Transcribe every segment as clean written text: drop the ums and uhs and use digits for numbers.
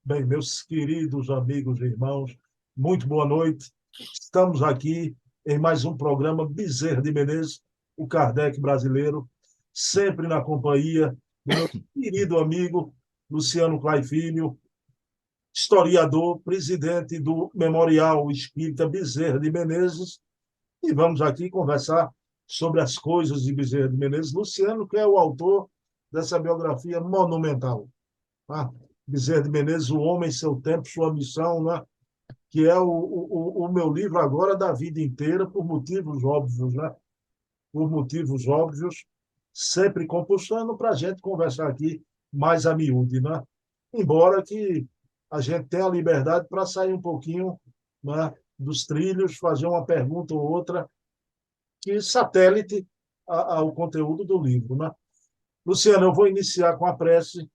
Bem, meus queridos amigos e irmãos, muito boa noite. Estamos aqui em mais um programa Bezerra de Menezes, o Kardec brasileiro, sempre na companhia do meu querido amigo Luciano Clay Filho, historiador, presidente do Memorial Espírita Bezerra de Menezes, e vamos aqui conversar sobre as coisas de Bezerra de Menezes. Luciano, que é o autor dessa biografia monumental. Tá? Bezerra de Menezes, O Homem, Seu Tempo, Sua Missão, né? Que é o meu livro agora da vida inteira, por motivos óbvios, né? Por motivos óbvios, sempre compulsando para a gente conversar aqui mais a miúde, né? Embora que a gente tenha a liberdade para sair um pouquinho, né, dos trilhos, fazer uma pergunta ou outra que satélite ao conteúdo do livro, né? Luciano, eu vou iniciar com a prece.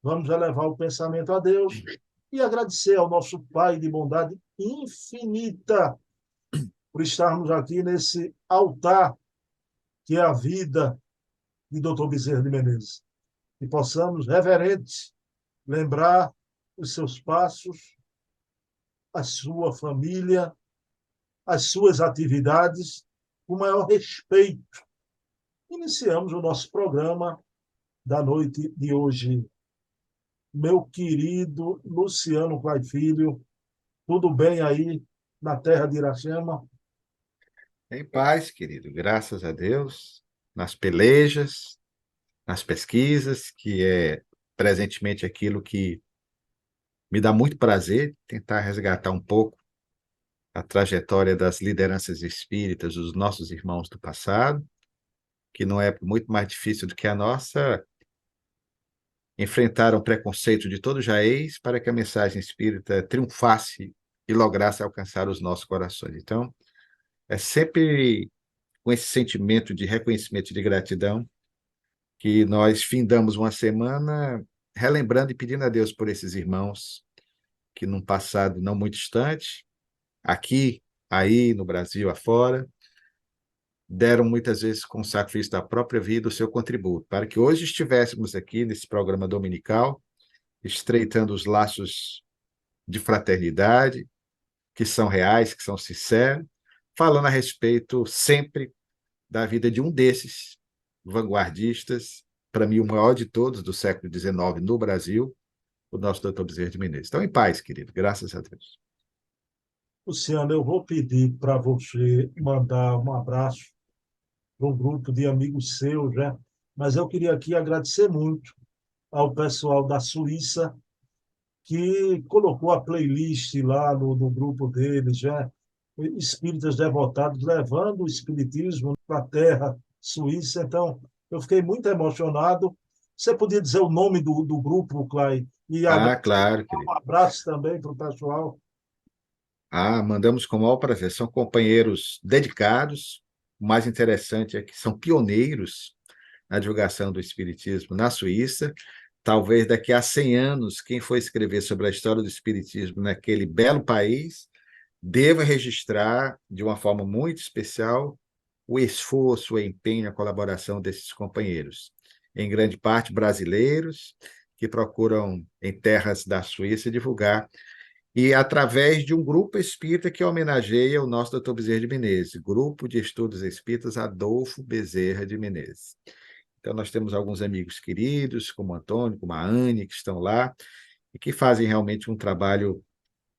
Vamos elevar o pensamento a Deus e agradecer ao nosso Pai de bondade infinita por estarmos aqui nesse altar que é a vida de Dr. Bezerra de Menezes. E possamos, reverentes, lembrar os seus passos, a sua família, as suas atividades, com o maior respeito. Iniciamos o nosso programa da noite de hoje. Meu querido Luciano Clay Filho, tudo bem aí na terra de Iracema? Em paz, querido, graças a Deus, nas pelejas, nas pesquisas, que é presentemente aquilo que me dá muito prazer, tentar resgatar um pouco a trajetória das lideranças espíritas, dos nossos irmãos do passado, que não é muito mais difícil do que a nossa, enfrentaram o preconceito de todo jaez para que a mensagem espírita triunfasse e lograsse alcançar os nossos corações. Então, é sempre com esse sentimento de reconhecimento e de gratidão que nós findamos uma semana relembrando e pedindo a Deus por esses irmãos que num passado não muito distante, aqui, aí, no Brasil, afora, deram muitas vezes com o sacrifício da própria vida o seu contributo, para que hoje estivéssemos aqui nesse programa dominical, estreitando os laços de fraternidade, que são reais, que são sinceros, falando a respeito sempre da vida de um desses vanguardistas, para mim o maior de todos do século XIX no Brasil, o nosso doutor Bezerra de Menezes. Então, em paz, querido, graças a Deus. Luciano, eu vou pedir para você mandar um abraço para um grupo de amigos seus, né? Mas eu queria aqui agradecer muito ao pessoal da Suíça que colocou a playlist lá no grupo deles, já espíritas devotados, levando o espiritismo para a terra suíça. Então, eu fiquei muito emocionado. Você podia dizer o nome do grupo, Clay? E Ah, claro, um querido. abraço também para o pessoal. Ah, mandamos com o maior prazer. São companheiros dedicados. O mais interessante é que são pioneiros na divulgação do espiritismo na Suíça. Talvez daqui a 100 anos, quem for escrever sobre a história do espiritismo naquele belo país deva registrar de uma forma muito especial o esforço, o empenho, a colaboração desses companheiros, em grande parte brasileiros, que procuram, em terras da Suíça, divulgar, e através de um grupo espírita que homenageia o nosso doutor Bezerra de Menezes, Grupo de Estudos Espíritas Adolfo Bezerra de Menezes. Então, nós temos alguns amigos queridos, como o Antônio, como a Anne, que estão lá, e que fazem realmente um trabalho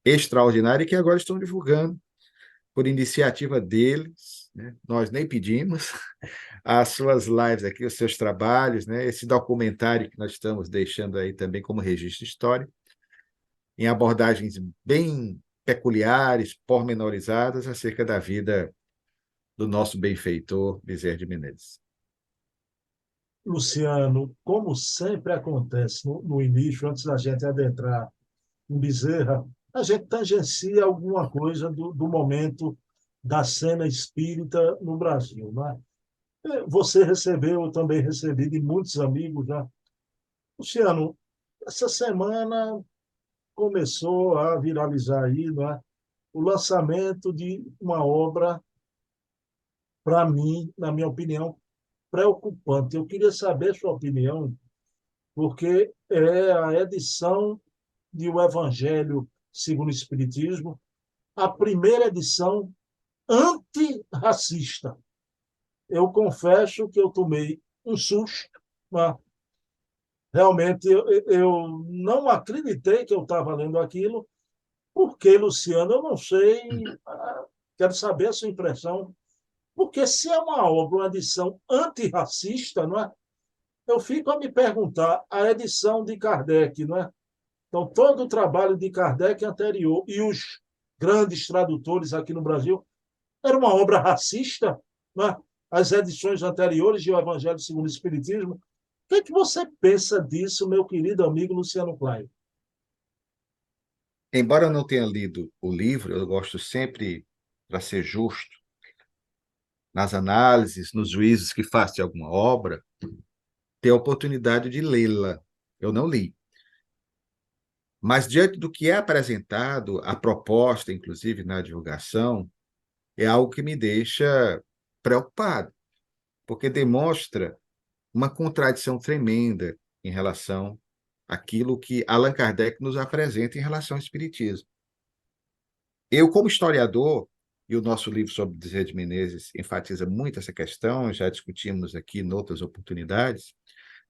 extraordinário e que agora estão divulgando por iniciativa deles, né? Nós nem pedimos, as suas lives aqui, os seus trabalhos, né? Esse documentário que nós estamos deixando aí também como registro histórico, em abordagens bem peculiares, pormenorizadas acerca da vida do nosso benfeitor Bezerra de Menezes. Luciano, como sempre acontece no início, antes da gente adentrar em Bezerra, a gente tangencia alguma coisa do momento da cena espírita no Brasil, né? Você recebeu, eu também recebi de muitos amigos, né? Luciano, essa semana começou a viralizar aí, né? O lançamento de uma obra, para mim, na minha opinião, preocupante. Eu queria saber a sua opinião, porque é a edição de O Evangelho segundo o Espiritismo, a primeira edição antirracista. Eu confesso que eu tomei um susto, mas realmente eu não acreditei que eu estava lendo aquilo, porque, Luciano, eu não sei, quero saber a sua impressão, porque se é uma obra, uma edição antirracista, não é? Eu fico a me perguntar, a edição de Kardec, não é? Então, todo o trabalho de Kardec anterior e os grandes tradutores aqui no Brasil, era uma obra racista, não é? As edições anteriores de O Evangelho segundo o Espiritismo. O que é que você pensa disso, meu querido amigo Luciano Klein? Embora eu não tenha lido o livro, eu gosto sempre, para ser justo, nas análises, nos juízos que faço de alguma obra, ter a oportunidade de lê-la. Eu não li. Mas, diante do que é apresentado, a proposta, inclusive na divulgação, é algo que me deixa preocupado, porque demonstra uma contradição tremenda em relação àquilo que Allan Kardec nos apresenta em relação ao Espiritismo. Eu, como historiador, e o nosso livro sobre Bezerra de Menezes enfatiza muito essa questão, já discutimos aqui em outras oportunidades,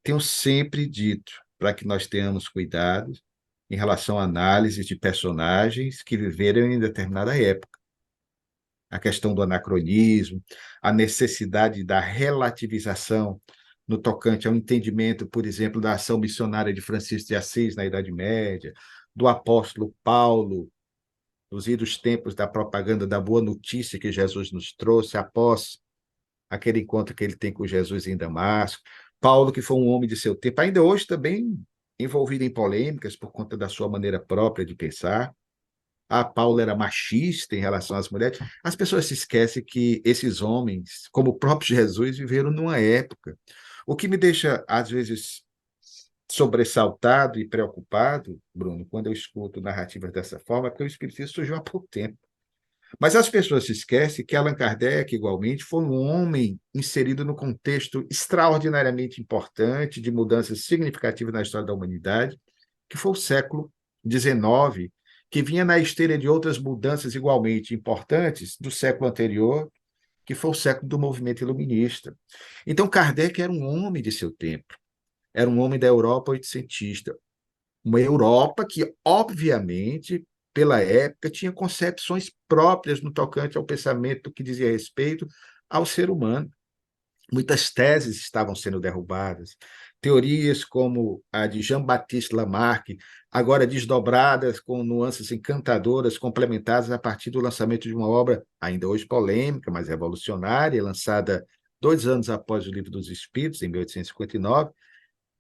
tenho sempre dito para que nós tenhamos cuidado em relação à análise de personagens que viveram em determinada época. A questão do anacronismo, a necessidade da relativização no tocante ao entendimento, por exemplo, da ação missionária de Francisco de Assis na Idade Média, do apóstolo Paulo, nos idos tempos da propaganda da boa notícia que Jesus nos trouxe após aquele encontro que ele tem com Jesus em Damasco. Paulo, que foi um homem de seu tempo, ainda hoje também envolvido em polêmicas por conta da sua maneira própria de pensar. Paulo era machista em relação às mulheres. As pessoas se esquecem que esses homens, como o próprio Jesus, viveram numa época. O que me deixa, às vezes, sobressaltado e preocupado, Bruno, quando eu escuto narrativas dessa forma, é porque o Espiritismo surgiu há pouco tempo. Mas as pessoas se esquecem que Allan Kardec, igualmente, foi um homem inserido no contexto extraordinariamente importante de mudanças significativas na história da humanidade, que foi o século XIX, que vinha na esteira de outras mudanças igualmente importantes do século anterior, que foi o século do movimento iluminista. Então, Kardec era um homem de seu tempo, era um homem da Europa oitocentista, uma Europa que, obviamente, pela época, tinha concepções próprias no tocante ao pensamento que dizia respeito ao ser humano. Muitas teses estavam sendo derrubadas. Teorias como a de Jean-Baptiste Lamarck, agora desdobradas com nuances encantadoras, complementadas a partir do lançamento de uma obra, ainda hoje polêmica, mas revolucionária, lançada 2 anos após o Livro dos Espíritos, em 1859,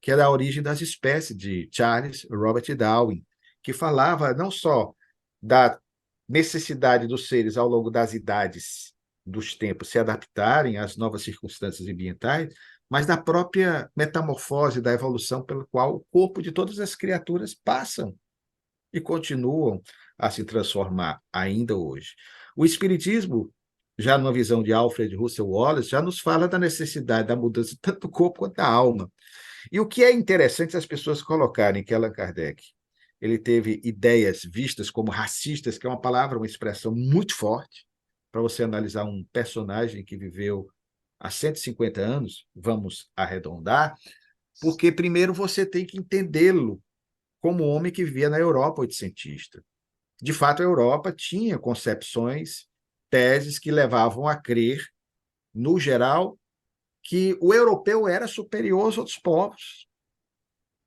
que era A Origem das Espécies, de Charles Robert Darwin, que falava não só da necessidade dos seres, ao longo das idades, dos tempos, se adaptarem às novas circunstâncias ambientais, mas da própria metamorfose, da evolução pela qual o corpo de todas as criaturas passam e continuam a se transformar ainda hoje. O Espiritismo, já numa visão de Alfred Russel Wallace, já nos fala da necessidade da mudança tanto do corpo quanto da alma. E o que é interessante as pessoas colocarem que Allan Kardec ele teve ideias vistas como racistas, que é uma palavra, uma expressão muito forte, para você analisar um personagem que viveu há 150 anos, vamos arredondar, porque primeiro você tem que entendê-lo como homem que vivia na Europa oitocentista. De fato, a Europa tinha concepções, teses que levavam a crer, no geral, que o europeu era superior aos outros povos.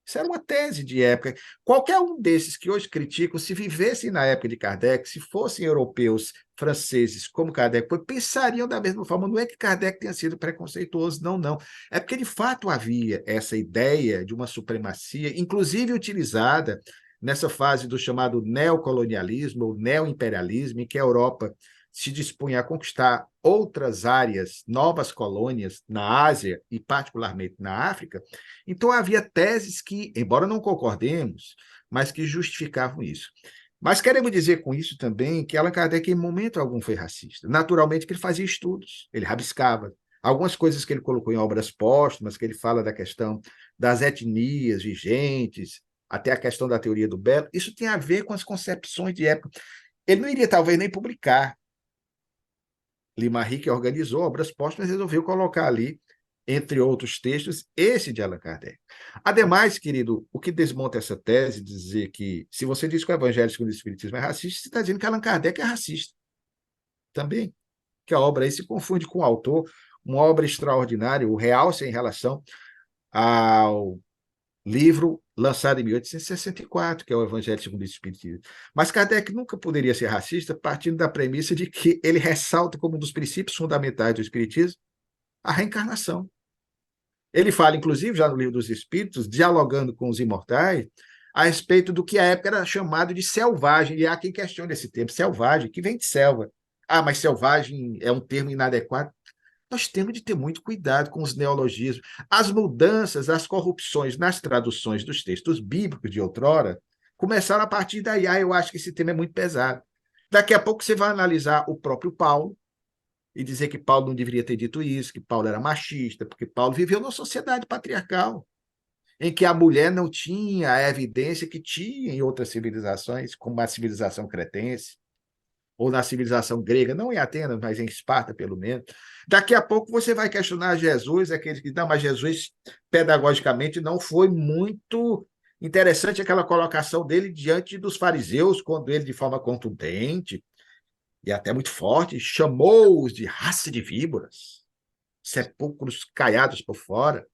Isso era uma tese de época. Qualquer um desses que hoje criticam, se vivessem na época de Kardec, se fossem europeus, franceses, como Kardec foi, pensariam da mesma forma. Não é que Kardec tenha sido preconceituoso, não, não. É porque, de fato, havia essa ideia de uma supremacia, inclusive utilizada nessa fase do chamado neocolonialismo ou neoimperialismo, em que a Europa se dispunha a conquistar outras áreas, novas colônias na Ásia e particularmente na África. Então havia teses que, embora não concordemos, mas que justificavam isso. Mas queremos dizer com isso também que Allan Kardec em momento algum foi racista. Naturalmente que ele fazia estudos, ele rabiscava. Algumas coisas que ele colocou em obras póstumas, que ele fala da questão das etnias vigentes, até a questão da teoria do belo, isso tem a ver com as concepções de época. Ele não iria, talvez, nem publicar. Limarri, que organizou Obras Póstumas, resolveu colocar ali, entre outros textos, esse de Allan Kardec. Ademais, querido, o que desmonta essa tese, de dizer que, se você diz que o Evangelho segundo o Espiritismo é racista, você está dizendo que Allan Kardec é racista também, que a obra aí se confunde com o autor, uma obra extraordinária, o realce em relação ao livro lançado em 1864, que é o Evangelho segundo o Espiritismo. Mas Kardec nunca poderia ser racista, partindo da premissa de que ele ressalta como um dos princípios fundamentais do Espiritismo a reencarnação. Ele fala, inclusive, já no Livro dos Espíritos, dialogando com os imortais, a respeito do que à época era chamado de selvagem, e há quem questione esse termo, selvagem, que vem de selva. Ah, mas selvagem é um termo inadequado. Nós temos de ter muito cuidado com os neologismos. As mudanças, as corrupções nas traduções dos textos bíblicos de outrora começaram a partir daí. Ah, eu acho que esse tema é muito pesado. Daqui a pouco você vai analisar o próprio Paulo e dizer que Paulo não deveria ter dito isso, que Paulo era machista, porque Paulo viveu numa sociedade patriarcal, em que a mulher não tinha a evidência que tinha em outras civilizações, como a civilização cretense, ou na civilização grega, não em Atenas, mas em Esparta, pelo menos. Daqui a pouco você vai questionar Jesus, aquele que, não, mas Jesus, pedagogicamente, não foi muito interessante aquela colocação dele diante dos fariseus, quando ele, de forma contundente e até muito forte, chamou-os de raça de víboras, sepulcros caiados por fora,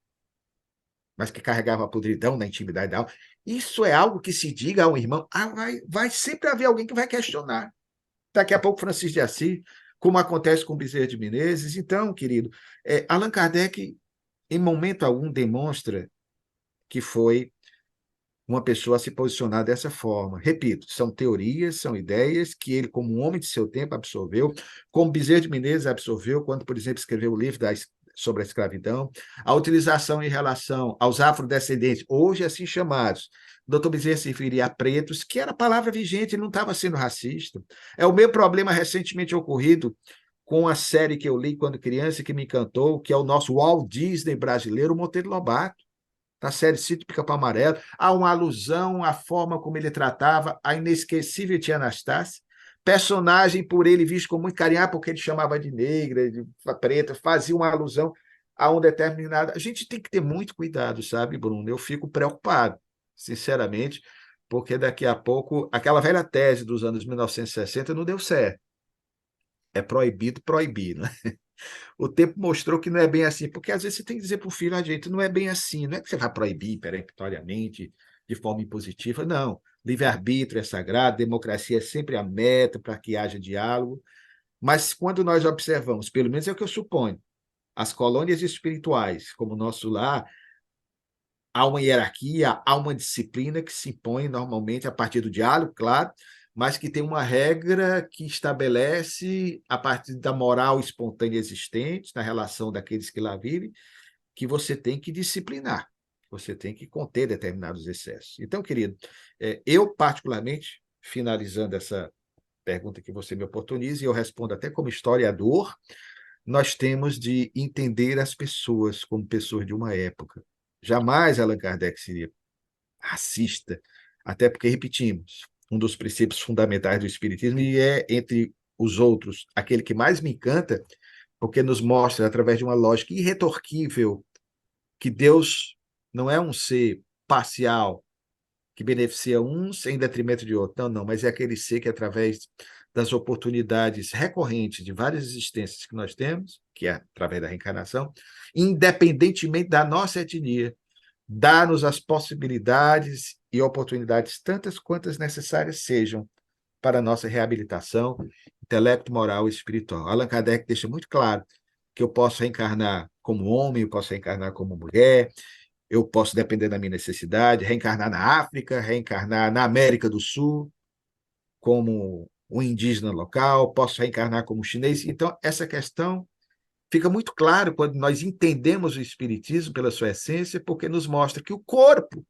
mas que carregava a podridão na intimidade da alma. Isso é algo que se diga a um irmão, vai sempre haver alguém que vai questionar. Daqui a pouco, Francisco de Assis, como acontece com Bezerra de Menezes. Então, querido, Allan Kardec, em momento algum, demonstra que foi uma pessoa a se posicionar dessa forma. Repito, são teorias, são ideias que ele, como um homem de seu tempo, absorveu, como Bezerra de Menezes absorveu quando, por exemplo, escreveu o livro sobre a escravidão, a utilização em relação aos afrodescendentes, hoje assim chamados. O doutor Bezerra se referia a pretos, que era a palavra vigente, ele não estava sendo racista. É o meu problema recentemente ocorrido com a série que eu li quando criança, que me encantou, que é o nosso Walt Disney brasileiro, o Monteiro Lobato, na série Sítio Pica-Pau Amarelo. Há uma alusão à forma como ele tratava a inesquecível tia Anastácia, personagem por ele visto com muito carinho, porque ele chamava de negra, de preta, fazia uma alusão a um determinado... A gente tem que ter muito cuidado, sabe, Bruno? Eu fico preocupado, sinceramente, porque daqui a pouco aquela velha tese dos anos 1960 não deu certo. É proibido proibir, né? O tempo mostrou que não é bem assim, porque às vezes você tem que dizer para o filho, a gente, não é bem assim, não é que você vai proibir peremptoriamente, de forma impositiva, não. Livre-arbítrio é sagrado, democracia é sempre a meta para que haja diálogo, mas quando nós observamos, pelo menos é o que eu suponho, as colônias espirituais, como o nosso lar, há uma hierarquia, há uma disciplina que se impõe normalmente a partir do diálogo, claro, mas que tem uma regra que estabelece, a partir da moral espontânea existente, na relação daqueles que lá vivem, que você tem que disciplinar, você tem que conter determinados excessos. Então, querido, eu particularmente, finalizando essa pergunta que você me oportuniza, e eu respondo até como historiador, nós temos de entender as pessoas como pessoas de uma época. Jamais Allan Kardec seria racista, até porque, repetimos, um dos princípios fundamentais do Espiritismo, e é, entre os outros, aquele que mais me encanta, porque nos mostra, através de uma lógica irretorquível, que Deus não é um ser parcial, que beneficia uns em detrimento de outros. Não, não, mas é aquele ser que, através das oportunidades recorrentes de várias existências que nós temos, que é através da reencarnação, independentemente da nossa etnia, dá-nos as possibilidades e oportunidades tantas quantas necessárias sejam para a nossa reabilitação intelecto, moral e espiritual. Allan Kardec deixa muito claro que eu posso reencarnar como homem, eu posso reencarnar como mulher, eu posso, depender da minha necessidade, reencarnar na África, reencarnar na América do Sul, como um indígena local, posso reencarnar como chinês. Então, essa questão fica muito claro quando nós entendemos o Espiritismo pela sua essência, porque nos mostra que o corpo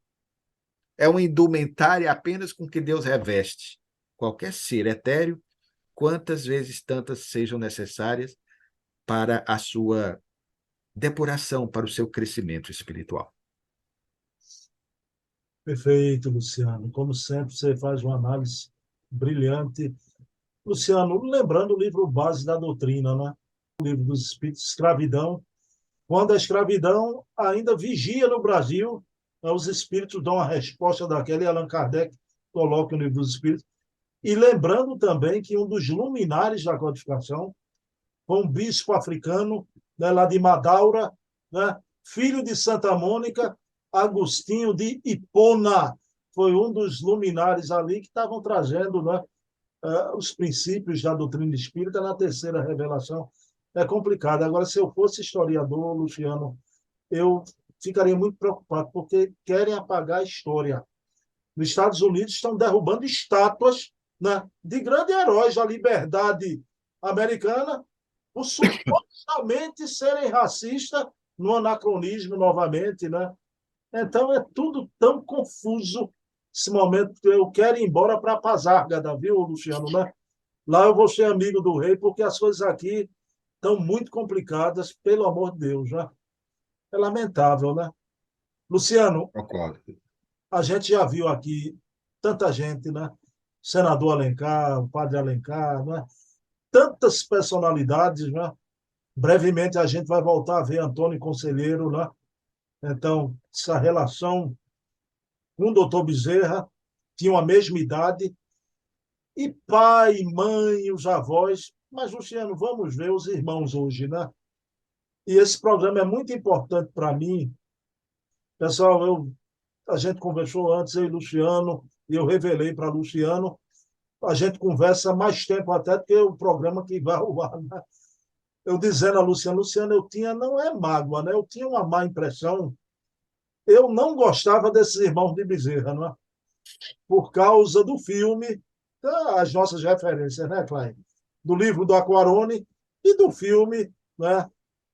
é uma indumentária apenas com que Deus reveste qualquer ser etéreo, quantas vezes tantas sejam necessárias para a sua depuração, para o seu crescimento espiritual. Perfeito, Luciano. Como sempre, você faz uma análise brilhante. Luciano, lembrando o livro base da doutrina, né? O livro dos Espíritos, Escravidão. Quando a escravidão ainda vigia no Brasil, os Espíritos dão a resposta daquela e Allan Kardec coloca o livro dos Espíritos. E lembrando também que um dos luminares da codificação foi um bispo africano, né, lá de Madaura, né, filho de Santa Mônica, Agostinho de Hipona. Foi um dos luminares ali que estavam trazendo, né, os princípios da doutrina espírita na terceira revelação. É complicado. Agora, se eu fosse historiador, Luciano, eu ficaria muito preocupado, porque querem apagar a história. Nos Estados Unidos estão derrubando estátuas, né, de grandes heróis da liberdade americana por supostamente serem racistas no anacronismo novamente, né? Então é tudo tão confuso esse momento que eu quero ir embora para Pazárgada, viu, Luciano, né? Lá eu vou ser amigo do rei, porque as coisas aqui estão muito complicadas, pelo amor de Deus, né? É lamentável, né? Luciano, Concordo. a gente já viu aqui tanta gente, né? Senador Alencar, o padre Alencar, né? Tantas personalidades, né? Brevemente a gente vai voltar a ver Antônio Conselheiro, né? Então, essa relação com o doutor Bezerra tinham a mesma idade, e pai, mãe, os avós. Mas, Luciano, vamos ver os irmãos hoje, né? E esse programa é muito importante para mim. Pessoal, a gente conversou antes, eu e Luciano, e eu revelei para Luciano. A gente conversa mais tempo até do que o programa que vai ao ar, né? Eu dizendo a Luciano, Luciano, eu tinha, não é mágoa, né? Eu tinha uma má impressão. Eu não gostava desses irmãos de Bezerra, não é? Por causa do filme, as nossas referências, né, Klein? Do livro do Aquarone e do filme, né?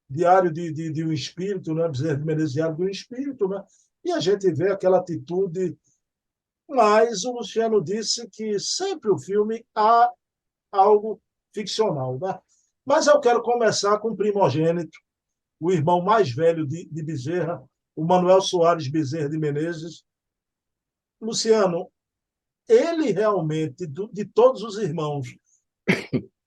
Diário de um Espírito, né? Bezerra de Menezes, Diário de um Espírito, né? E a gente vê aquela atitude, mas o Luciano disse que sempre o filme há algo ficcional, né? Mas eu quero começar com o primogênito, o irmão mais velho de Bezerra, o Manuel Soares Bezerra de Menezes. Luciano, ele realmente, de todos os irmãos,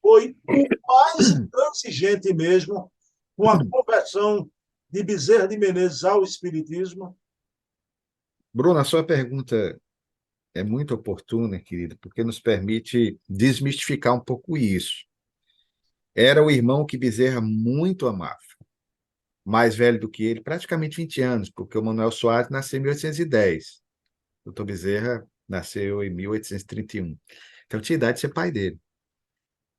foi o mais intransigente mesmo com a conversão de Bezerra de Menezes ao Espiritismo. Bruno, a sua pergunta é muito oportuna, querido, porque nos permite desmistificar um pouco isso. Era o irmão que Bezerra muito amava, mais velho do que ele, praticamente 20 anos, porque o Manuel Soares nasceu em 1810. O doutor Bezerra nasceu em 1831. Então tinha idade de ser pai dele.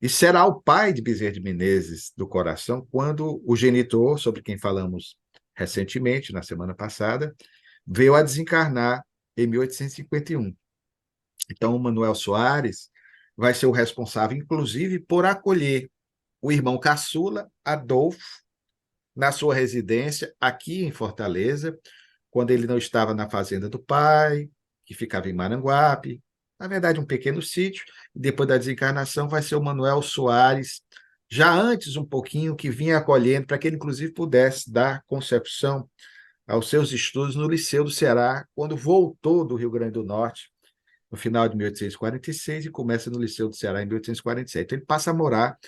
E será o pai de Bezerra de Menezes do coração quando o genitor, sobre quem falamos recentemente, na semana passada, veio a desencarnar em 1851. Então, o Manuel Soares vai ser o responsável, inclusive, por acolher o irmão caçula, Adolfo, na sua residência aqui em Fortaleza, quando ele não estava na fazenda do pai, que ficava em Maranguape, na verdade, um pequeno sítio. Depois da desencarnação, vai ser o Manuel Soares, já antes um pouquinho, que vinha acolhendo, para que ele, inclusive, pudesse dar concepção aos seus estudos no Liceu do Ceará, quando voltou do Rio Grande do Norte, no final de 1846, e começa no Liceu do Ceará em 1847. Então, ele passa a morar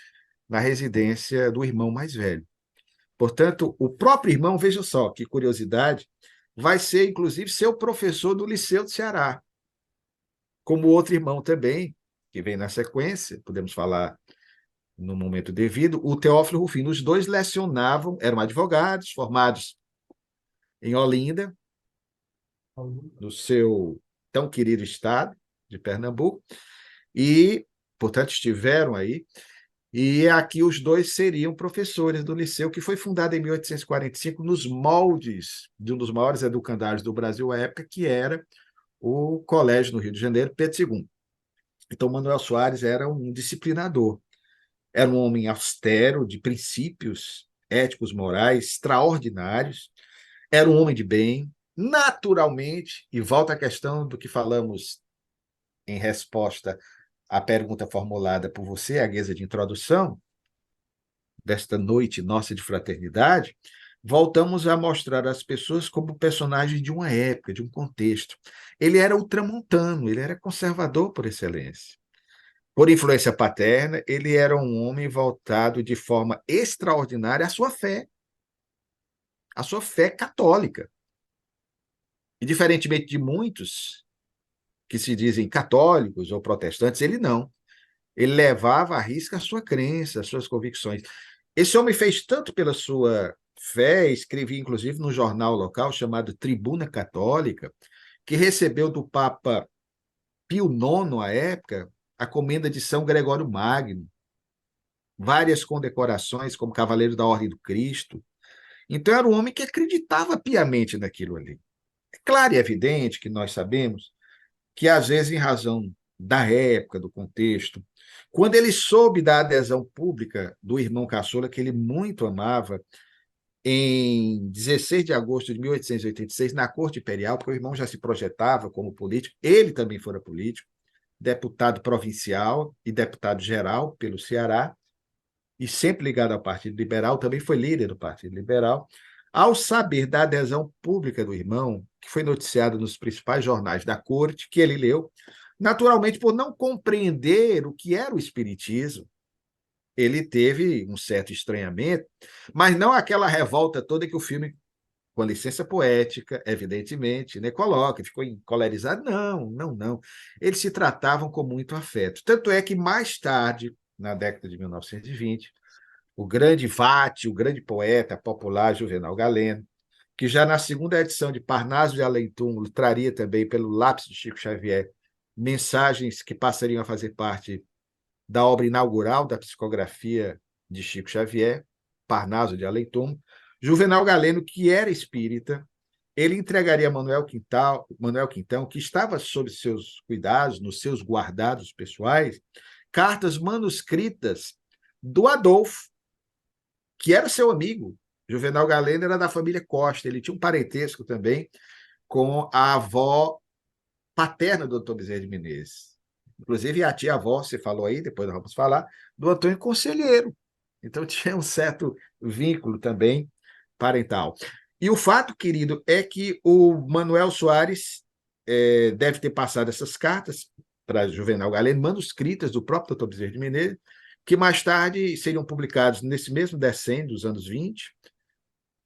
na residência do irmão mais velho. Portanto, o próprio irmão, veja só que curiosidade, vai ser, inclusive, seu professor do Liceu do Ceará, como outro irmão também, que vem na sequência, podemos falar no momento devido, o Teófilo Rufino. Os dois lecionavam, eram advogados, formados em Olinda, no seu tão querido estado de Pernambuco, e, portanto, estiveram aí. E aqui os dois seriam professores do liceu, que foi fundado em 1845, nos moldes de um dos maiores educandários do Brasil à época, que era o Colégio no Rio de Janeiro, Pedro II. Então, Manuel Soares era um disciplinador, era um homem austero, de princípios éticos, morais extraordinários, era um homem de bem, naturalmente, e volta à questão do que falamos em resposta à pergunta formulada por você, a guisa de introdução, desta noite nossa de fraternidade, voltamos a mostrar as pessoas como personagens de uma época, de um contexto. Ele era ultramontano, ele era conservador por excelência. Por influência paterna, ele era um homem voltado de forma extraordinária à sua fé católica. E, diferentemente de muitos que se dizem católicos ou protestantes, ele não. Ele levava à risca a sua crença, as suas convicções. Esse homem fez tanto pela sua fé, escrevia inclusive no jornal local chamado Tribuna Católica, que recebeu do Papa Pio IX, à época, a comenda de São Gregório Magno, várias condecorações como Cavaleiro da Ordem do Cristo. Então, era um homem que acreditava piamente naquilo ali. É claro e evidente que nós sabemos que, às vezes, em razão da época, do contexto, quando ele soube da adesão pública do irmão caçula, que ele muito amava, em 16 de agosto de 1886, na Corte Imperial, porque o irmão já se projetava como político, ele também fora político, deputado provincial e deputado geral pelo Ceará, e sempre ligado ao Partido Liberal, também foi líder do Partido Liberal. Ao saber da adesão pública do irmão, que foi noticiado nos principais jornais da corte, que ele leu, naturalmente, por não compreender o que era o espiritismo, ele teve um certo estranhamento, mas não aquela revolta toda que o filme, com licença poética, evidentemente, né, coloca, ficou encolerizado. Não, não, não. Eles se tratavam com muito afeto. Tanto é que, mais tarde, na década de 1920, o grande vate, o grande poeta popular Juvenal Galeno, que já na segunda edição de Parnaso de Além-Túmulo traria também, pelo lápis de Chico Xavier, mensagens que passariam a fazer parte da obra inaugural da psicografia de Chico Xavier, Parnaso de Além-Túmulo. Juvenal Galeno, que era espírita, ele entregaria a Manuel Quintão, que estava sob seus cuidados, nos seus guardados pessoais, cartas manuscritas do Adolfo, que era seu amigo. Juvenal Galeno era da família Costa, ele tinha um parentesco também com a avó paterna do Dr. Bezerra de Menezes. Inclusive, a tia-avó, você falou aí, depois nós vamos falar, do Antônio Conselheiro. Então, tinha um certo vínculo também parental. E o fato, querido, é que o Manuel Soares deve ter passado essas cartas para Juvenal Galeno, manuscritas do próprio Dr. Bezerra de Menezes, que mais tarde seriam publicados nesse mesmo decênio dos anos 20,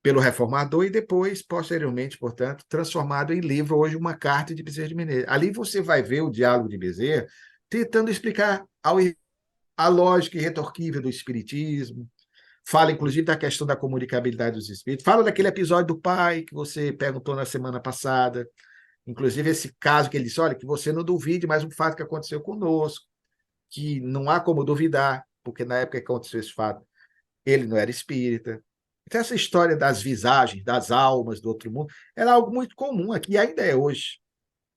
pelo Reformador, e depois, posteriormente, portanto, transformado em livro, hoje uma carta de Bezerra de Menezes. Ali você vai ver o diálogo de Bezerra tentando explicar a lógica irretorquível do espiritismo, fala, inclusive, da questão da comunicabilidade dos espíritos, fala daquele episódio do pai que você perguntou na semana passada, inclusive esse caso que ele disse, olha, que você não duvide, mas um fato que aconteceu conosco, que não há como duvidar, porque na época que aconteceu esse fato, ele não era espírita. Então, essa história das visagens, das almas do outro mundo, era algo muito comum aqui, e ainda é hoje,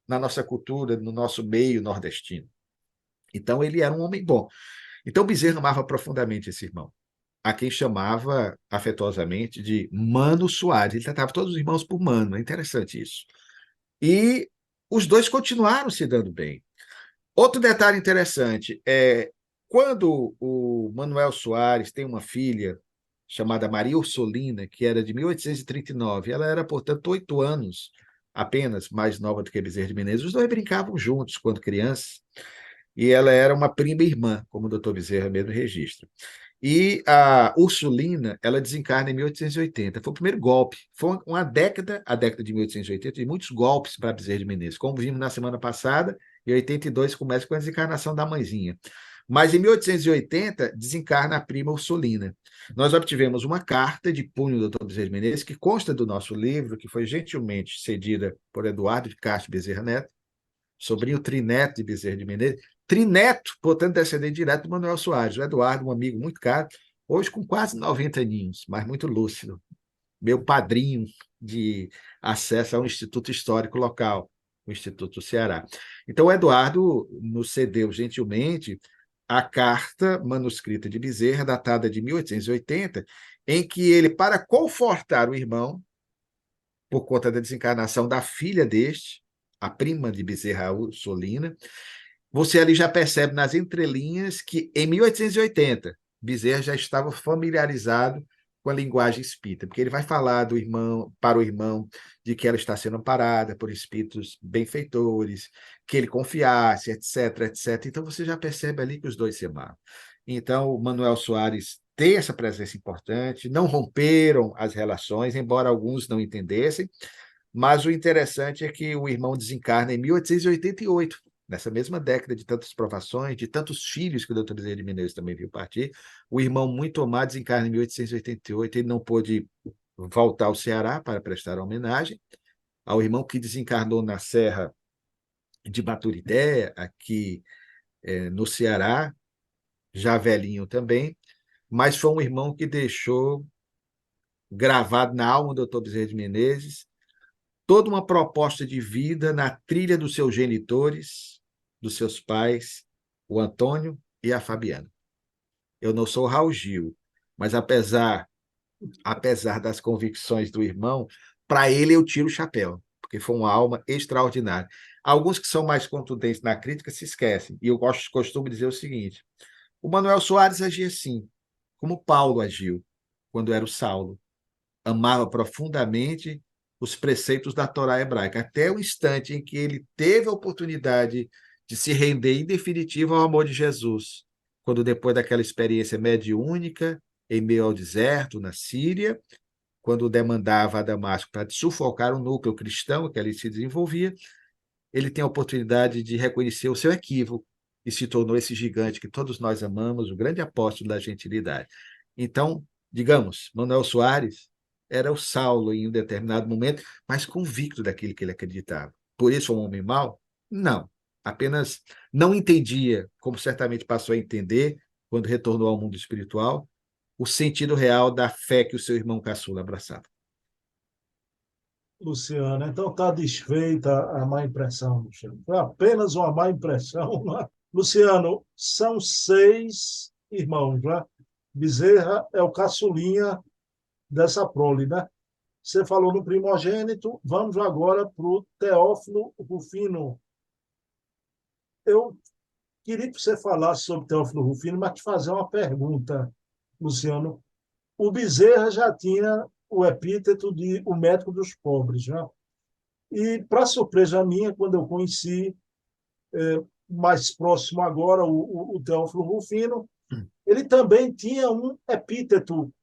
na nossa cultura, no nosso meio nordestino. Então, ele era um homem bom. Então, Bezerra amava profundamente esse irmão, a quem chamava afetuosamente de Mano Soares. Ele tratava todos os irmãos por Mano, é interessante isso. E os dois continuaram se dando bem. Outro detalhe interessante é quando o Manuel Soares tem uma filha chamada Maria Ursulina, que era de 1839, ela era, portanto, 8 anos apenas mais nova do que Bezerra de Menezes. Os dois brincavam juntos quando crianças, e ela era uma prima irmã, como o doutor Bezerra mesmo registra. E a Ursulina, ela desencarna em 1880. Foi o primeiro golpe. Foi uma década, a década de 1880, de muitos golpes para Bezerra de Menezes. Como vimos na semana passada, em 82 começa com a desencarnação da mãezinha. Mas em 1880 desencarna a prima Ursulina. Nós obtivemos uma carta de punho do Dr. Bezerra de Menezes, que consta do nosso livro, que foi gentilmente cedida por Eduardo de Castro Bezerra Neto, sobrinho trineto de Bezerra de Menezes, trineto, portanto, descendente direto do Manuel Soares. O Eduardo, um amigo muito caro, hoje com quase 90 aninhos, mas muito lúcido. Meu padrinho de acesso ao Instituto Histórico local, o Instituto do Ceará. Então, o Eduardo nos cedeu gentilmente a carta manuscrita de Bezerra, datada de 1880, em que ele, para confortar o irmão, por conta da desencarnação da filha deste, a prima de Bezerra Ursulina, você ali já percebe nas entrelinhas que, em 1880, Bezerra já estava familiarizado com a linguagem espírita, porque ele vai falar do irmão para o irmão de que ela está sendo amparada por espíritos benfeitores, que ele confiasse, etc, etc. Então você já percebe ali que os dois se amavam. Então o Manuel Soares tem essa presença importante, não romperam as relações, embora alguns não entendessem, mas o interessante é que o irmão desencarna em 1888, nessa mesma década de tantas provações, de tantos filhos que o doutor Bezerra de Menezes também viu partir. O irmão muito amado desencarna em 1888, ele não pôde voltar ao Ceará para prestar homenagem ao irmão que desencarnou na Serra de Baturité, aqui no Ceará, já velhinho também, mas foi um irmão que deixou gravado na alma do doutor Bezerra de Menezes toda uma proposta de vida na trilha dos seus genitores, dos seus pais, o Antônio e a Fabiana. Eu não sou Raul Gil, mas apesar das convicções do irmão, para ele eu tiro o chapéu, porque foi uma alma extraordinária. Alguns que são mais contundentes na crítica se esquecem, e eu costumo dizer o seguinte: o Manuel Soares agia assim, como Paulo agiu, quando era o Saulo. Amava profundamente os preceitos da Torá hebraica, até o instante em que ele teve a oportunidade de se render em definitivo ao amor de Jesus, quando depois daquela experiência mediúnica, em meio ao deserto, na Síria, quando demandava a Damasco para sufocar o núcleo cristão que ali se desenvolvia, ele tem a oportunidade de reconhecer o seu equívoco e se tornou esse gigante que todos nós amamos, o grande apóstolo da gentilidade. Então, digamos, Manuel Soares era o Saulo em um determinado momento, mas convicto daquilo que ele acreditava. Por isso, um homem mau? Não. Apenas não entendia, como certamente passou a entender quando retornou ao mundo espiritual, o sentido real da fé que o seu irmão caçula abraçava. Luciano, então está desfeita a má impressão, Luciano. Foi apenas uma má impressão. Né? Luciano, são 6 irmãos, né? Bezerra é o caçulinha dessa prole, né? Você falou no primogênito, vamos agora para o Teófilo Rufino. Eu queria que você falasse sobre Teófilo Rufino, mas te fazer uma pergunta, Luciano. O Bezerra já tinha o epíteto de o médico dos pobres, né? E, para surpresa minha, quando eu conheci, mais próximo agora, o Teófilo Rufino, ele também tinha um epíteto,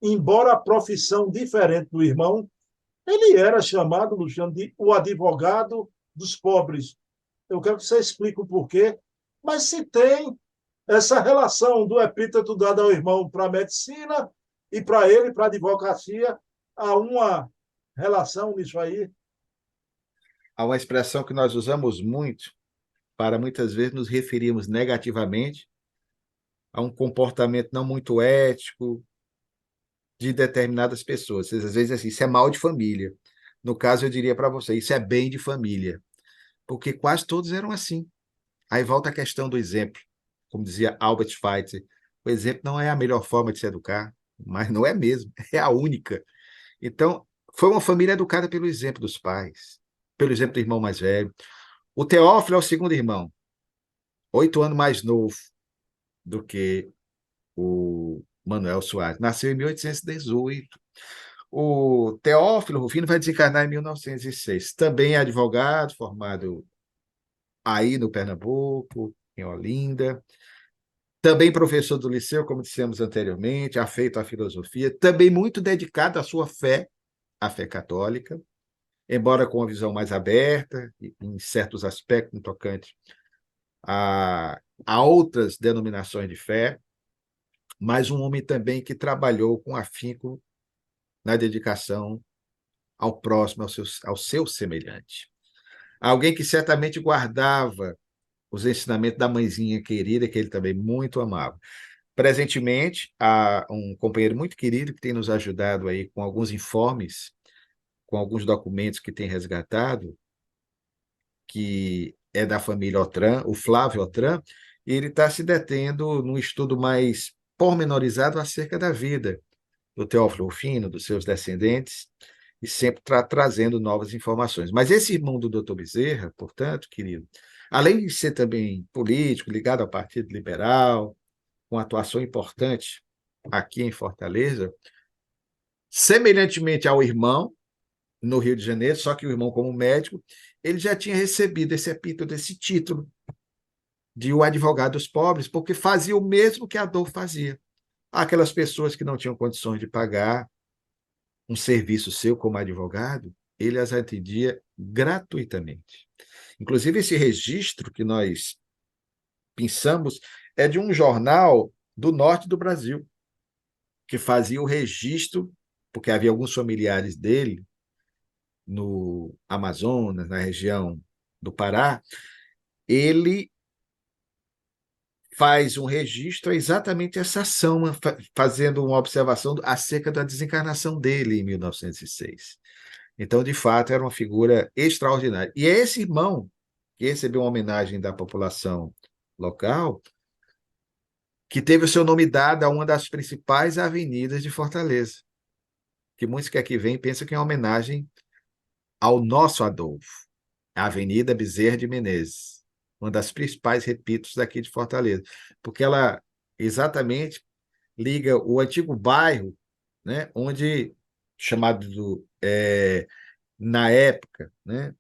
embora a profissão diferente do irmão, ele era chamado, Luciano, de o advogado dos pobres. Eu quero que você explique o porquê, mas se tem essa relação do epíteto dado ao irmão para a medicina e para ele, para a advocacia, há uma relação nisso aí? Há uma expressão que nós usamos muito para muitas vezes nos referirmos negativamente a um comportamento não muito ético de determinadas pessoas. Às vezes, assim, isso é mal de família. No caso, eu diria para você, isso é bem de família, porque quase todos eram assim. Aí volta a questão do exemplo. Como dizia Albert Schweitzer, o exemplo não é a melhor forma de se educar, mas não é mesmo, é a única. Então, foi uma família educada pelo exemplo dos pais, pelo exemplo do irmão mais velho. O Teófilo é o segundo irmão, 8 anos mais novo do que o Manuel Soares. Nasceu em 1818. O Teófilo Rufino vai desencarnar em 1906. Também é advogado, formado aí no Pernambuco, em Olinda. Também professor do liceu, como dissemos anteriormente, afeito à filosofia. Também muito dedicado à sua fé, à fé católica, embora com uma visão mais aberta, em certos aspectos, no tocante a outras denominações de fé, mas um homem também que trabalhou com afinco na dedicação ao próximo, ao seu semelhante. Alguém que certamente guardava os ensinamentos da mãezinha querida, que ele também muito amava. Presentemente, há um companheiro muito querido que tem nos ajudado aí com alguns informes, com alguns documentos que tem resgatado, que é da família Otran, o Flávio Otran, e ele está se detendo num estudo mais pormenorizado acerca da vida do Teófilo Rufino, dos seus descendentes, e sempre trazendo novas informações. Mas esse irmão do doutor Bezerra, portanto, querido, além de ser também político, ligado ao Partido Liberal, com atuação importante aqui em Fortaleza, Semelhantemente ao irmão, no Rio de Janeiro, só que o irmão, como médico, ele já tinha recebido esse epíteto, esse título de o advogado dos pobres, porque fazia o mesmo que Adolfo fazia. Aquelas pessoas que não tinham condições de pagar um serviço seu como advogado, ele as atendia gratuitamente. Inclusive, esse registro que nós pensamos é de um jornal do norte do Brasil, que fazia o registro, porque havia alguns familiares dele no Amazonas, na região do Pará, ele faz um registro, é exatamente essa ação, fazendo uma observação acerca da desencarnação dele em 1906. Então, de fato, era uma figura extraordinária. E é esse irmão que recebeu uma homenagem da população local, que teve o seu nome dado a uma das principais avenidas de Fortaleza, que muitos que aqui vêm pensam que é uma homenagem ao nosso Adolfo, a Avenida Bezerra de Menezes, uma das principais, repito, daqui de Fortaleza, porque ela exatamente liga o antigo bairro, né, onde, chamado na época, né,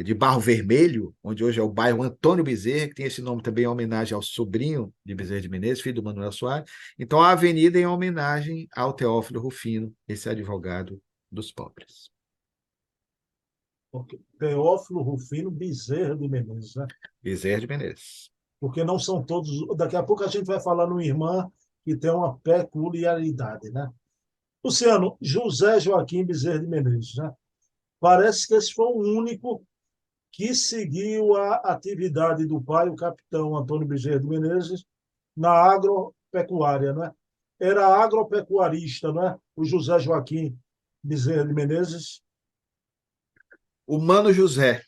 de Barro Vermelho, onde hoje é o bairro Antônio Bezerra, que tem esse nome também em homenagem ao sobrinho de Bezerra de Menezes, filho do Manuel Soares. Então, a avenida é em homenagem ao Teófilo Rufino, esse advogado dos pobres. Teófilo Rufino Bezerra de Menezes, né? Bezerra de Menezes. Porque não são todos. Daqui a pouco a gente vai falar no irmã que tem uma peculiaridade, né? Luciano, José Joaquim Bezerra de Menezes, né? Parece que esse foi o único que seguiu a atividade do pai, o capitão Antônio Bezerra de Menezes, na agropecuária, né? Era agropecuarista, né? O José Joaquim Bezerra de Menezes. O Mano José,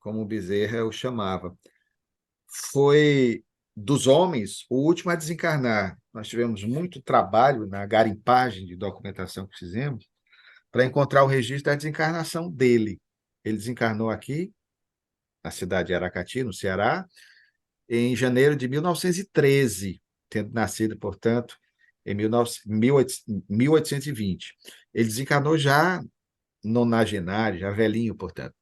como o Bezerra o chamava, foi dos homens o último a desencarnar. Nós tivemos muito trabalho na garimpagem de documentação que fizemos para encontrar o registro da desencarnação dele. Ele desencarnou aqui, na cidade de Aracati, no Ceará, em janeiro de 1913, tendo nascido, portanto, em 1820. Ele desencarnou já nonagenário, já velhinho, portanto.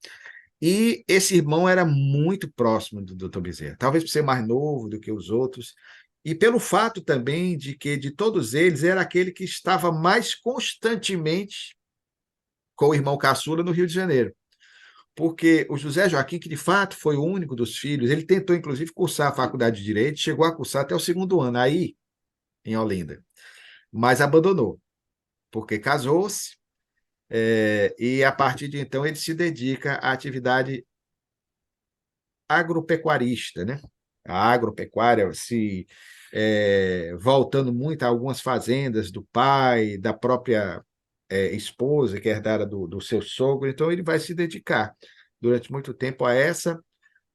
E esse irmão era muito próximo do Dr. Bezerra, talvez por ser mais novo do que os outros, e pelo fato também de que, de todos eles, era aquele que estava mais constantemente com o irmão caçula no Rio de Janeiro. Porque o José Joaquim, que de fato foi o único dos filhos, ele tentou, inclusive, cursar a faculdade de Direito, chegou a cursar até o segundo ano, aí, em Olinda, mas abandonou, porque casou-se, e a partir de então ele se dedica à atividade agropecuarista, né? A agropecuária voltando muito a algumas fazendas do pai, da própria esposa, que é herdada do seu sogro, então ele vai se dedicar durante muito tempo a essa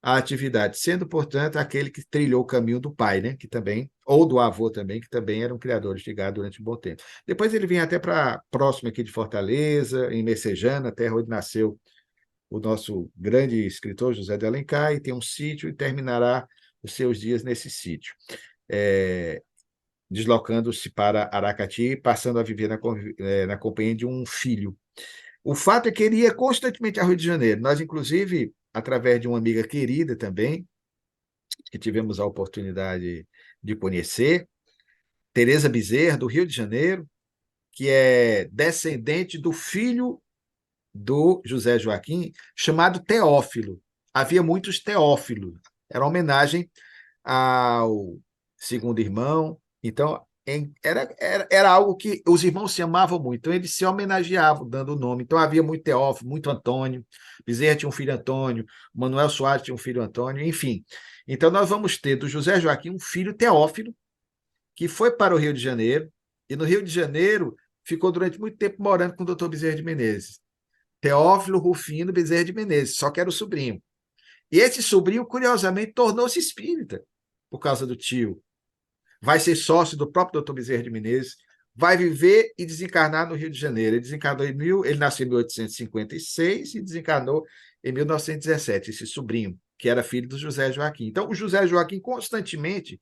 atividade, sendo, portanto, aquele que trilhou o caminho do pai, né? Que também, ou do avô também, que também eram criadores de gado durante um bom tempo. Depois ele vinha até para próximo aqui de Fortaleza, em Messejana, terra onde nasceu o nosso grande escritor José de Alencar, e tem um sítio e terminará os seus dias nesse sítio, deslocando-se para Aracati, passando a viver na companhia de um filho. O fato é que ele ia constantemente ao Rio de Janeiro. Nós, inclusive, através de uma amiga querida também, que tivemos a oportunidade de conhecer, Tereza Bezerra, do Rio de Janeiro, que é descendente do filho do José Joaquim, chamado Teófilo. Havia muitos Teófilos. Era uma homenagem ao segundo irmão. Então, era algo que os irmãos se amavam muito. Então, eles se homenageavam, dando o nome. Então, havia muito Teófilo, muito Antônio. Bezerra tinha um filho Antônio. Manuel Soares tinha um filho Antônio. Enfim. Então, nós vamos ter do José Joaquim um filho Teófilo, que foi para o Rio de Janeiro. E no Rio de Janeiro ficou durante muito tempo morando com o doutor Bezerra de Menezes. Teófilo Rufino Bezerra de Menezes, só que era o sobrinho. E esse sobrinho, curiosamente, tornou-se espírita por causa do tio. Vai ser sócio do próprio doutor Bezerra de Menezes, vai viver e desencarnar no Rio de Janeiro. Ele nasceu em 1856 e desencarnou em 1917, esse sobrinho, que era filho do José Joaquim. Então, o José Joaquim constantemente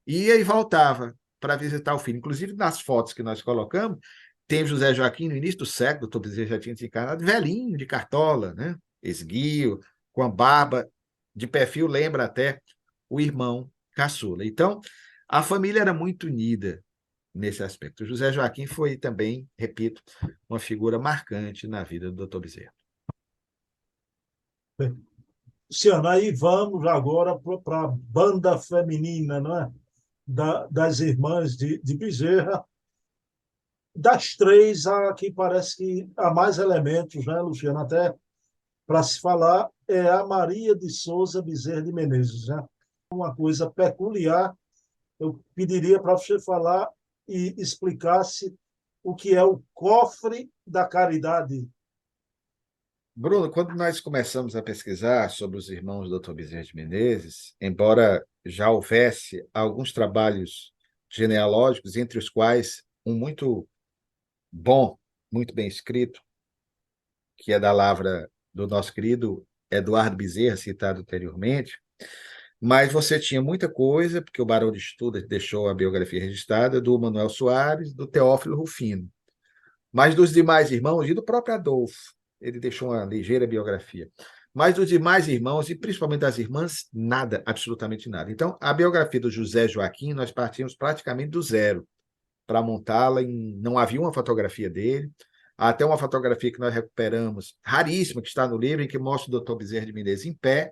ia e voltava para visitar o filho. Inclusive, nas fotos que nós colocamos, Tem José Joaquim, no início do século, o doutor Bezerra já tinha desencarnado, velhinho, de cartola, né? Esguio, com a barba, de perfil, lembra até o irmão caçula. Então, a família era muito unida nesse aspecto. O José Joaquim foi também, repito, uma figura marcante na vida do doutor Bezerra. Luciano, aí vamos agora para a banda feminina, não é? Das irmãs de Bezerra. Das três, a que parece que há mais elementos, né, Luciano? Até para se falar, é a Maria de Souza Bezerra de Menezes, né? Uma coisa peculiar, eu pediria para você falar e explicasse o que é o cofre da caridade. Bruno, quando nós começamos a pesquisar sobre os irmãos do Dr. Bezerra de Menezes, embora já houvesse alguns trabalhos genealógicos, entre os quais um muito bom, muito bem escrito, que é da lavra do nosso querido Eduardo Bezerra, citado anteriormente, mas você tinha muita coisa, porque o Barão de Estuda deixou a biografia registrada do Manuel Soares, do Teófilo Rufino, mas dos demais irmãos e do próprio Adolfo, ele deixou uma ligeira biografia. Mas dos demais irmãos, e principalmente das irmãs, nada, absolutamente nada. Então, a biografia do José Joaquim, nós partimos praticamente do zero para montá-la. Não havia uma fotografia dele, há até uma fotografia que nós recuperamos, raríssima, que está no livro, em que mostra o doutor Bezerra de Menezes em pé,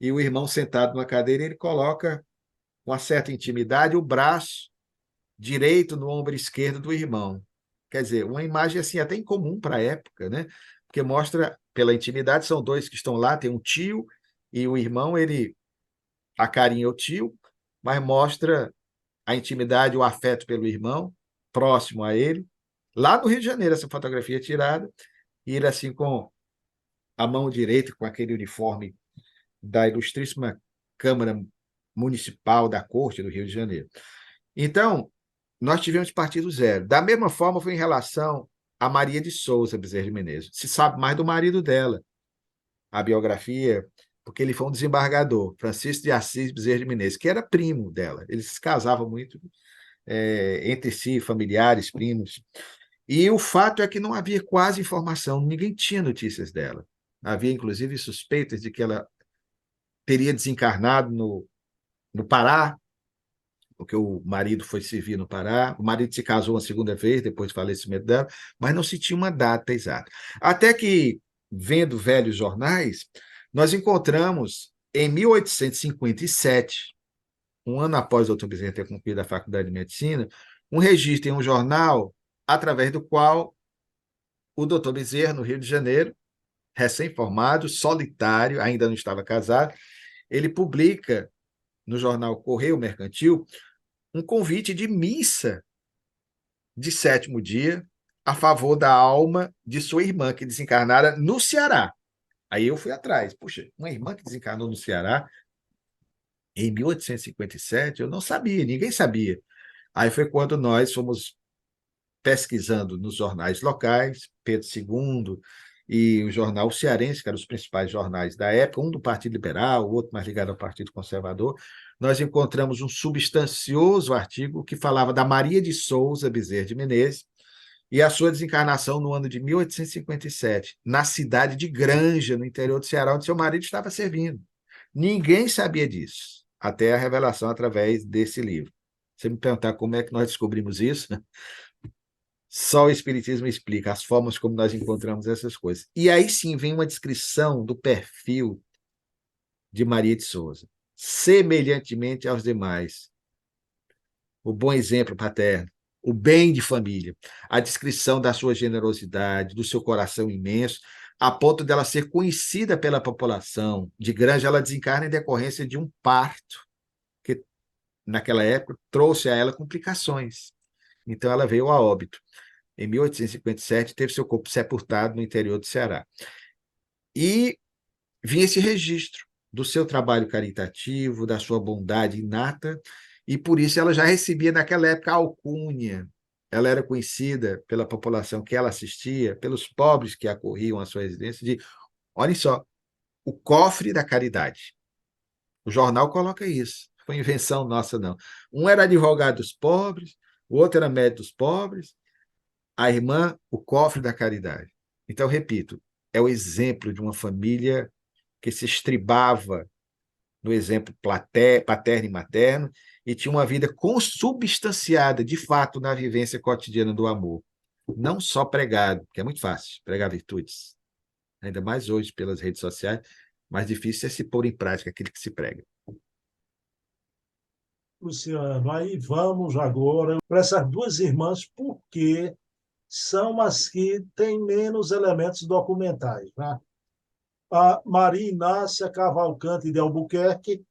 e o irmão sentado numa cadeira, ele coloca, com uma certa intimidade, o braço direito no ombro esquerdo do irmão. Quer dizer, uma imagem assim até incomum para a época, né? Porque mostra, pela intimidade, são dois que estão lá, tem um tio e o irmão, ele acarinha o tio, mas mostra a intimidade, o afeto pelo irmão, próximo a ele. Lá no Rio de Janeiro, essa fotografia é tirada, e ele assim com a mão direita, com aquele uniforme da ilustríssima Câmara Municipal da Corte do Rio de Janeiro. Então, nós tivemos que partir do zero. Da mesma forma, foi em relação a Maria de Souza Bezerra de Menezes. Se sabe mais do marido dela, a biografia, porque ele foi um desembargador, Francisco de Assis Bezerra de Menezes, que era primo dela. Eles se casavam muito entre si, familiares, primos. E o fato é que não havia quase informação, ninguém tinha notícias dela. Havia, inclusive, suspeitas de que ela teria desencarnado no Pará, porque o marido foi servir no Pará, o marido se casou uma segunda vez depois do falecimento dela, mas não se tinha uma data exata. Até que, vendo velhos jornais, nós encontramos, em 1857, um ano após o Dr. Bezerra ter concluído a Faculdade de Medicina, um registro em um jornal através do qual o Dr. Bezerra, no Rio de Janeiro, recém-formado, solitário, ainda não estava casado, ele publica no jornal Correio Mercantil um convite de missa de sétimo dia a favor da alma de sua irmã, que desencarnara no Ceará. Aí eu fui atrás. Puxa, uma irmã que desencarnou no Ceará em 1857, eu não sabia, ninguém sabia. Aí foi quando nós fomos pesquisando nos jornais locais, Pedro II e o jornal Cearense, que eram os principais jornais da época, um do Partido Liberal, o outro mais ligado ao Partido Conservador, nós encontramos um substancioso artigo que falava da Maria de Souza Bezerra de Menezes e a sua desencarnação no ano de 1857, na cidade de Granja, no interior do Ceará, onde seu marido estava servindo. Ninguém sabia disso, até a revelação através desse livro. Você me perguntar como é que nós descobrimos isso? Só o Espiritismo explica as formas como nós encontramos essas coisas. E aí sim vem uma descrição do perfil de Maria de Souza. Semelhantemente aos demais, o bom exemplo paterno, o bem de família, a descrição da sua generosidade, do seu coração imenso, a ponto dela ser conhecida pela população. De Granja, ela desencarna em decorrência de um parto, que naquela época trouxe a ela complicações. Então ela veio a óbito. Em 1857, teve seu corpo sepultado no interior do Ceará. E vinha esse registro do seu trabalho caritativo, da sua bondade inata, e por isso ela já recebia naquela época a alcunha. Ela era conhecida pela população que ela assistia, pelos pobres que acorriam à sua residência, de, olhem só, o cofre da caridade. O jornal coloca isso, não foi invenção nossa, não. Um era advogado dos pobres, o outro era médico dos pobres, a irmã, o cofre da caridade. Então, repito, é o exemplo de uma família que se estribava no exemplo paterno e materno e tinha uma vida consubstanciada, de fato, na vivência cotidiana do amor. Não só pregado, que é muito fácil pregar virtudes, ainda mais hoje pelas redes sociais, mais difícil é se pôr em prática aquilo que se prega. Luciano, aí vamos agora para essas duas irmãs, porque são as que têm menos elementos documentais, né? A Maria Inácia Cavalcante de Albuquerque,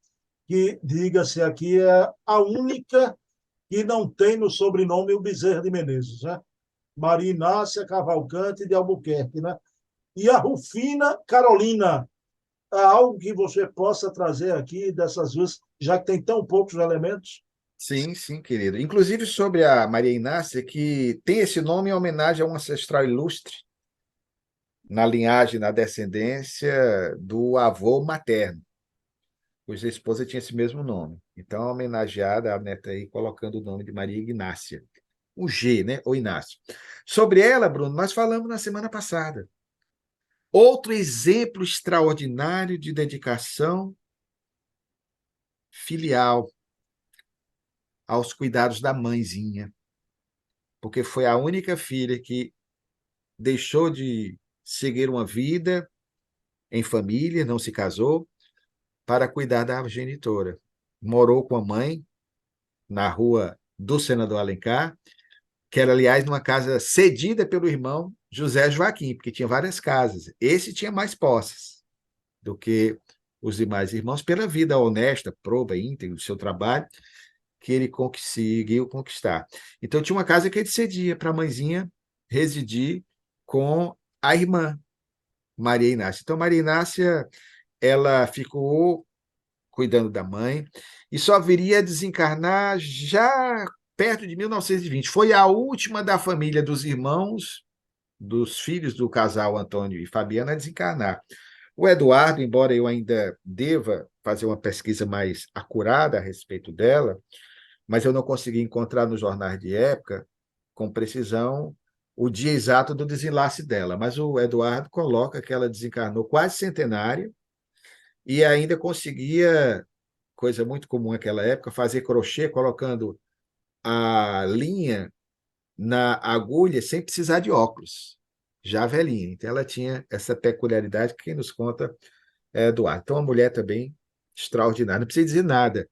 que, diga-se aqui, é a única que não tem no sobrenome o Bezerra de Menezes, né? Maria Inácia Cavalcante de Albuquerque, né? E a Rufina Carolina. Há algo que você possa trazer aqui dessas duas, já que tem tão poucos elementos? Sim, sim, querido. Inclusive sobre a Maria Inácia, que tem esse nome em homenagem a um ancestral ilustre na linhagem, na descendência do avô materno, cuja esposa tinha esse mesmo nome. Então, homenageada a neta aí, colocando o nome de Maria Ignácia. O G, né? O Inácio. Sobre ela, Bruno, nós falamos na semana passada. Outro exemplo extraordinário de dedicação filial aos cuidados da mãezinha, porque foi a única filha que deixou de seguir uma vida em família, não se casou, para cuidar da genitora. Morou com a mãe na rua do Senador Alencar, que era, aliás, numa casa cedida pelo irmão José Joaquim, porque tinha várias casas. Esse tinha mais posses do que os demais irmãos, pela vida honesta, proba, íntegra do seu trabalho, que ele conseguiu conquistar. Então, tinha uma casa que ele cedia para a mãezinha residir com a irmã, Maria Inácia. Então, Maria Inácia, ela ficou cuidando da mãe, e só viria a desencarnar já perto de 1920. Foi a última da família dos irmãos, dos filhos do casal Antônio e Fabiana a desencarnar. O Eduardo, embora eu ainda deva fazer uma pesquisa mais acurada a respeito dela, mas eu não consegui encontrar nos jornais de época, com precisão, o dia exato do desenlace dela. Mas o Eduardo coloca que ela desencarnou quase centenária e ainda conseguia, coisa muito comum naquela época, fazer crochê colocando a linha na agulha sem precisar de óculos, já velhinha. Então, ela tinha essa peculiaridade que quem nos conta é Eduardo. Então, uma mulher também extraordinária. Não precisa dizer nada.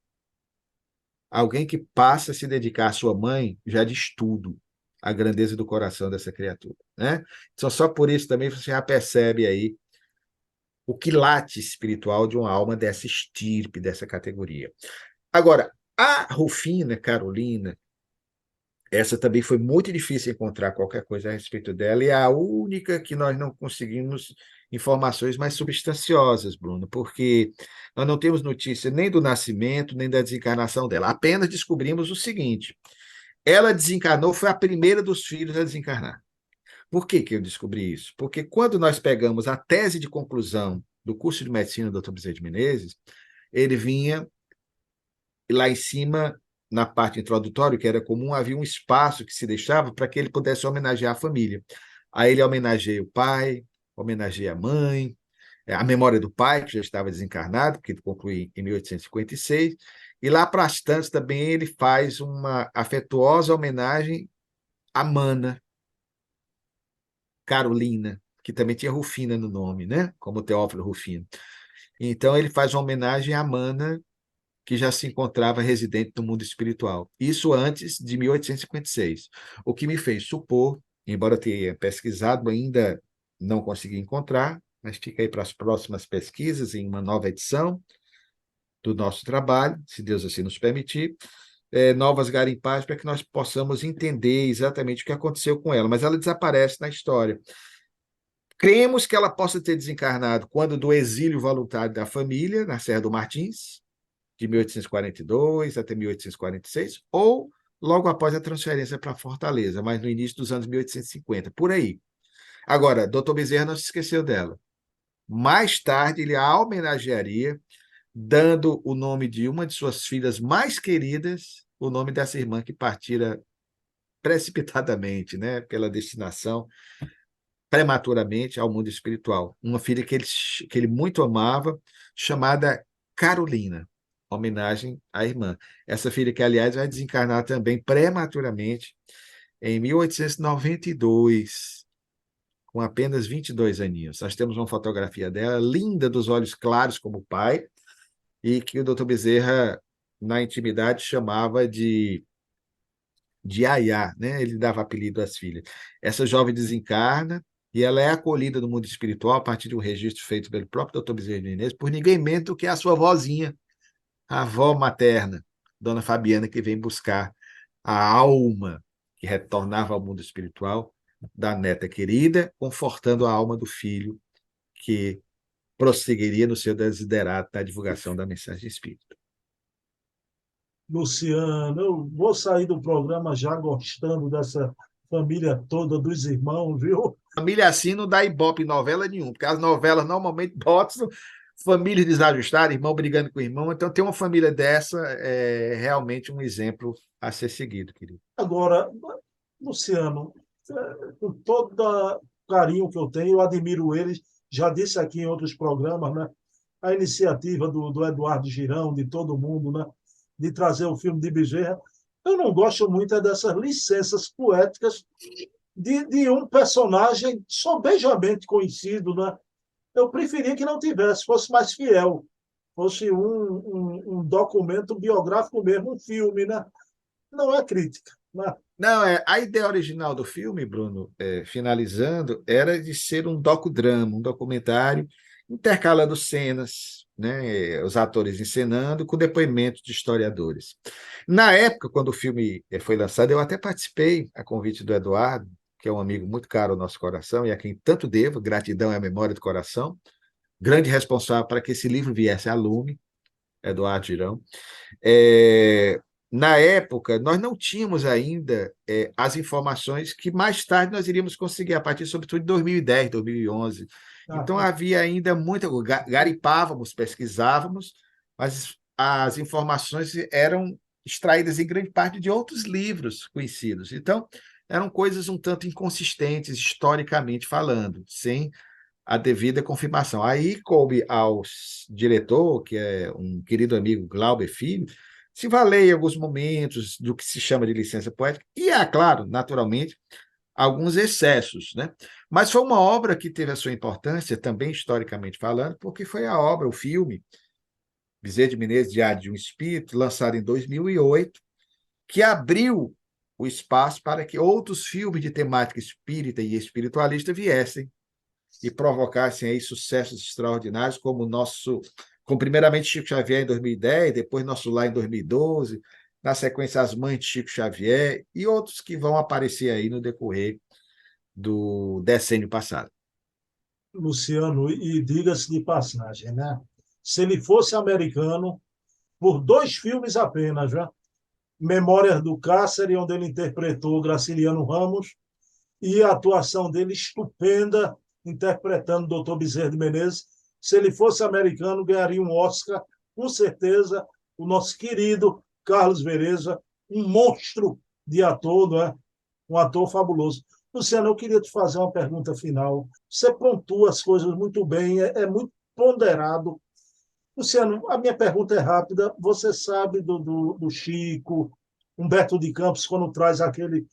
Alguém que passa a se dedicar à sua mãe já diz tudo, a grandeza do coração dessa criatura, né? Então, só por isso também você já percebe aí o quilate espiritual de uma alma dessa estirpe, dessa categoria. Agora, a Rufina Carolina, essa também foi muito difícil encontrar qualquer coisa a respeito dela, e é a única que nós não conseguimos informações mais substanciosas, Bruno, porque nós não temos notícia nem do nascimento, nem da desencarnação dela. Apenas descobrimos o seguinte: ela desencarnou, foi a primeira dos filhos a desencarnar. Por que que eu descobri isso? Porque quando nós pegamos a tese de conclusão do curso de medicina do Dr. Bezerra de Menezes, ele vinha lá em cima, na parte introdutória, que era comum, havia um espaço que se deixava para que ele pudesse homenagear a família. Aí ele homenageia o pai, homenageia a mãe, a memória do pai, que já estava desencarnado, porque ele conclui em 1856, e lá para as tantas também ele faz uma afetuosa homenagem à Mana Carolina, que também tinha Rufina no nome, né? Como Teófilo Rufino. Então ele faz uma homenagem à Mana, que já se encontrava residente no mundo espiritual. Isso antes de 1856. O que me fez supor, embora eu tenha pesquisado, ainda não consegui encontrar, mas fica aí para as próximas pesquisas, em uma nova edição do nosso trabalho, se Deus assim nos permitir, novas garimpagens para que nós possamos entender exatamente o que aconteceu com ela. Mas ela desaparece na história. Cremos que ela possa ter desencarnado quando do exílio voluntário da família, na Serra do Martins, de 1842 até 1846, ou logo após a transferência para Fortaleza, mas no início dos anos 1850, por aí. Agora, Dr. Bezerra não se esqueceu dela. Mais tarde, ele a homenagearia, dando o nome de uma de suas filhas mais queridas, o nome dessa irmã que partira precipitadamente, né, pela destinação, prematuramente ao mundo espiritual. Uma filha que ele muito amava, chamada Carolina, homenagem à irmã. Essa filha que, aliás, vai desencarnar também prematuramente em 1892, com apenas 22 aninhos. Nós temos uma fotografia dela, linda, dos olhos claros como o pai, e que o doutor Bezerra, na intimidade, chamava de Yaya, né? Ele dava apelido às filhas. Essa jovem desencarna e ela é acolhida no mundo espiritual a partir de um registro feito pelo próprio doutor Bezerra de Menezes, por ninguém menos do que a sua vozinha, a avó materna, Dona Fabiana, que vem buscar a alma que retornava ao mundo espiritual da neta querida, confortando a alma do filho que prosseguiria no seu desiderato da divulgação da mensagem espírita. Luciano, eu vou sair do programa já gostando dessa família toda, dos irmãos, viu? Família assim não dá ibope em novela nenhuma, porque as novelas normalmente botam família desajustada, irmão brigando com irmão. Então, ter uma família dessa é realmente um exemplo a ser seguido, querido. Agora, Luciano, com todo o carinho que eu tenho, eu admiro eles, já disse aqui em outros programas, né? A iniciativa do Eduardo Girão, de todo mundo, né? De trazer o filme de Bezerra. Eu não gosto muito é dessas licenças poéticas de um personagem sobejamente conhecido, né? Eu preferia que não tivesse, fosse mais fiel, fosse um documento biográfico mesmo, um filme, né? Não é crítica, né? Não, a ideia original do filme, Bruno, finalizando, era de ser um docudrama, um documentário, intercalando cenas, né, os atores encenando, com depoimentos de historiadores. Na época, quando o filme foi lançado, eu até participei, a convite do Eduardo, que é um amigo muito caro ao nosso coração e a quem tanto devo, gratidão é a memória do coração, grande responsável para que esse livro viesse a lume, Eduardo Girão. É, Na época, nós não tínhamos ainda as informações que mais tarde nós iríamos conseguir, a partir, sobretudo, de 2010, 2011. Então, Ah, havia ainda muita. Garipávamos, pesquisávamos, mas as informações eram extraídas em grande parte de outros livros conhecidos. Então, eram coisas um tanto inconsistentes, historicamente falando, sem a devida confirmação. Aí coube ao diretor, que é um querido amigo, Glauber Filho, se valer em alguns momentos do que se chama de licença poética, e há, claro, naturalmente, alguns excessos, né? Mas foi uma obra que teve a sua importância, também historicamente falando, porque foi a obra, o filme, Bezerra de Menezes, Diário de um Espírito, lançado em 2008, que abriu o espaço para que outros filmes de temática espírita e espiritualista viessem e provocassem aí sucessos extraordinários, como o nosso, com primeiramente Chico Xavier em 2010, depois Nosso Lar em 2012, na sequência As Mães de Chico Xavier e outros que vão aparecer aí no decorrer do decênio passado. Luciano, e diga-se de passagem, né? Se ele fosse americano, por dois filmes apenas, já. Memórias do Cárcere, onde ele interpretou Graciliano Ramos, e a atuação dele estupenda, interpretando o Dr. Bezerra de Menezes. Se ele fosse americano, ganharia um Oscar, com certeza, o nosso querido Carlos Vereza, um monstro de ator, não é? Um ator fabuloso. Luciano, eu queria te fazer uma pergunta final. Você pontua as coisas muito bem, é muito ponderado. Luciano, a minha pergunta é rápida. Você sabe do Chico, Humberto de Campos, quando traz aquele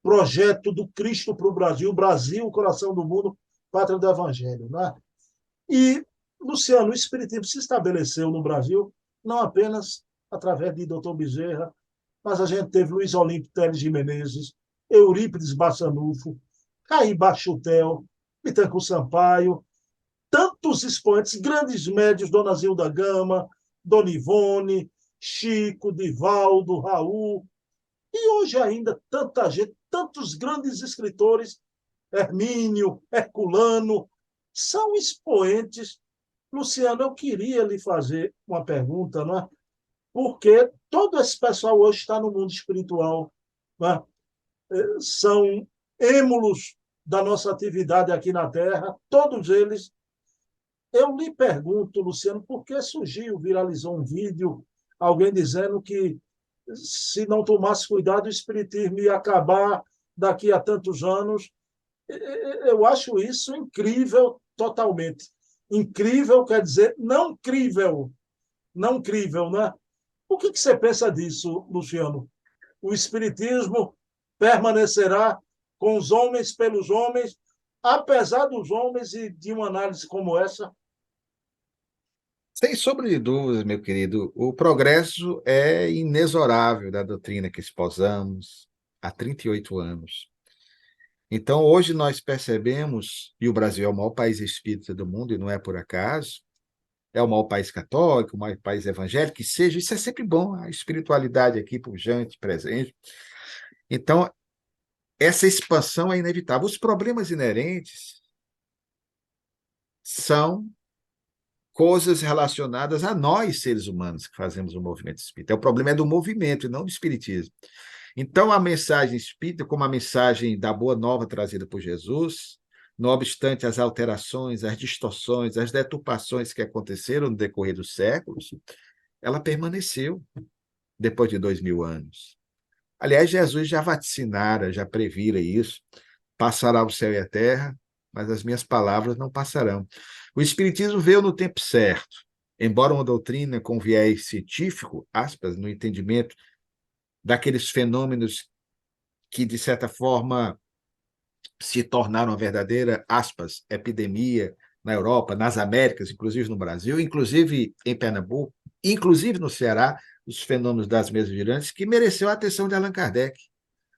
projeto do Cristo para o Brasil, Brasil, o coração do mundo, pátria do Evangelho, né? E, Luciano, o Espiritismo se estabeleceu no Brasil não apenas através de Dr. Bezerra, mas a gente teve Luiz Olímpio Teles de Menezes, Eurípides Bassanufo, Caí Bachutel, Bittencourt Sampaio, tantos expoentes, grandes médios, Dona Zilda Gama, Dona Ivone, Chico, Divaldo, Raul, e hoje ainda tanta gente, tantos grandes escritores, Hermínio, Herculano, são expoentes. Luciano, eu queria lhe fazer uma pergunta, não é? Porque todo esse pessoal hoje está no mundo espiritual, não é? São êmulos da nossa atividade aqui na Terra, todos eles. Eu lhe pergunto, Luciano, por que surgiu, viralizou um vídeo, alguém dizendo que se não tomasse cuidado, o espiritismo ia acabar daqui a tantos anos. Eu acho isso incrível totalmente. Incrível quer dizer não crível, não crível, né? O que você pensa disso, Luciano? O espiritismo permanecerá com os homens pelos homens, apesar dos homens e de uma análise como essa? Sem sombra de dúvidas, meu querido, o progresso é inexorável da doutrina que esposamos há 38 anos. Então, hoje nós percebemos, e o Brasil é o maior país espírita do mundo, e não é por acaso, é o maior país católico, o maior país evangélico, que seja, isso é sempre bom, a espiritualidade aqui pujante, presente. Então, essa expansão é inevitável. Os problemas inerentes são coisas relacionadas a nós, seres humanos, que fazemos o movimento espírita. O problema é do movimento e não do espiritismo. Então, a mensagem espírita, como a mensagem da boa nova trazida por Jesus, não obstante as alterações, as distorções, as deturpações que aconteceram no decorrer dos séculos, ela permaneceu depois de 2000 anos. Aliás, Jesus já vaticinara, já previra isso. Passará o céu e a terra, mas as minhas palavras não passarão. O Espiritismo veio no tempo certo. Embora uma doutrina com viés científico, aspas, no entendimento daqueles fenômenos que, de certa forma, se tornaram uma verdadeira, aspas, epidemia na Europa, nas Américas, inclusive no Brasil, inclusive em Pernambuco, inclusive no Ceará, os fenômenos das mesas girantes, que mereceu a atenção de Allan Kardec,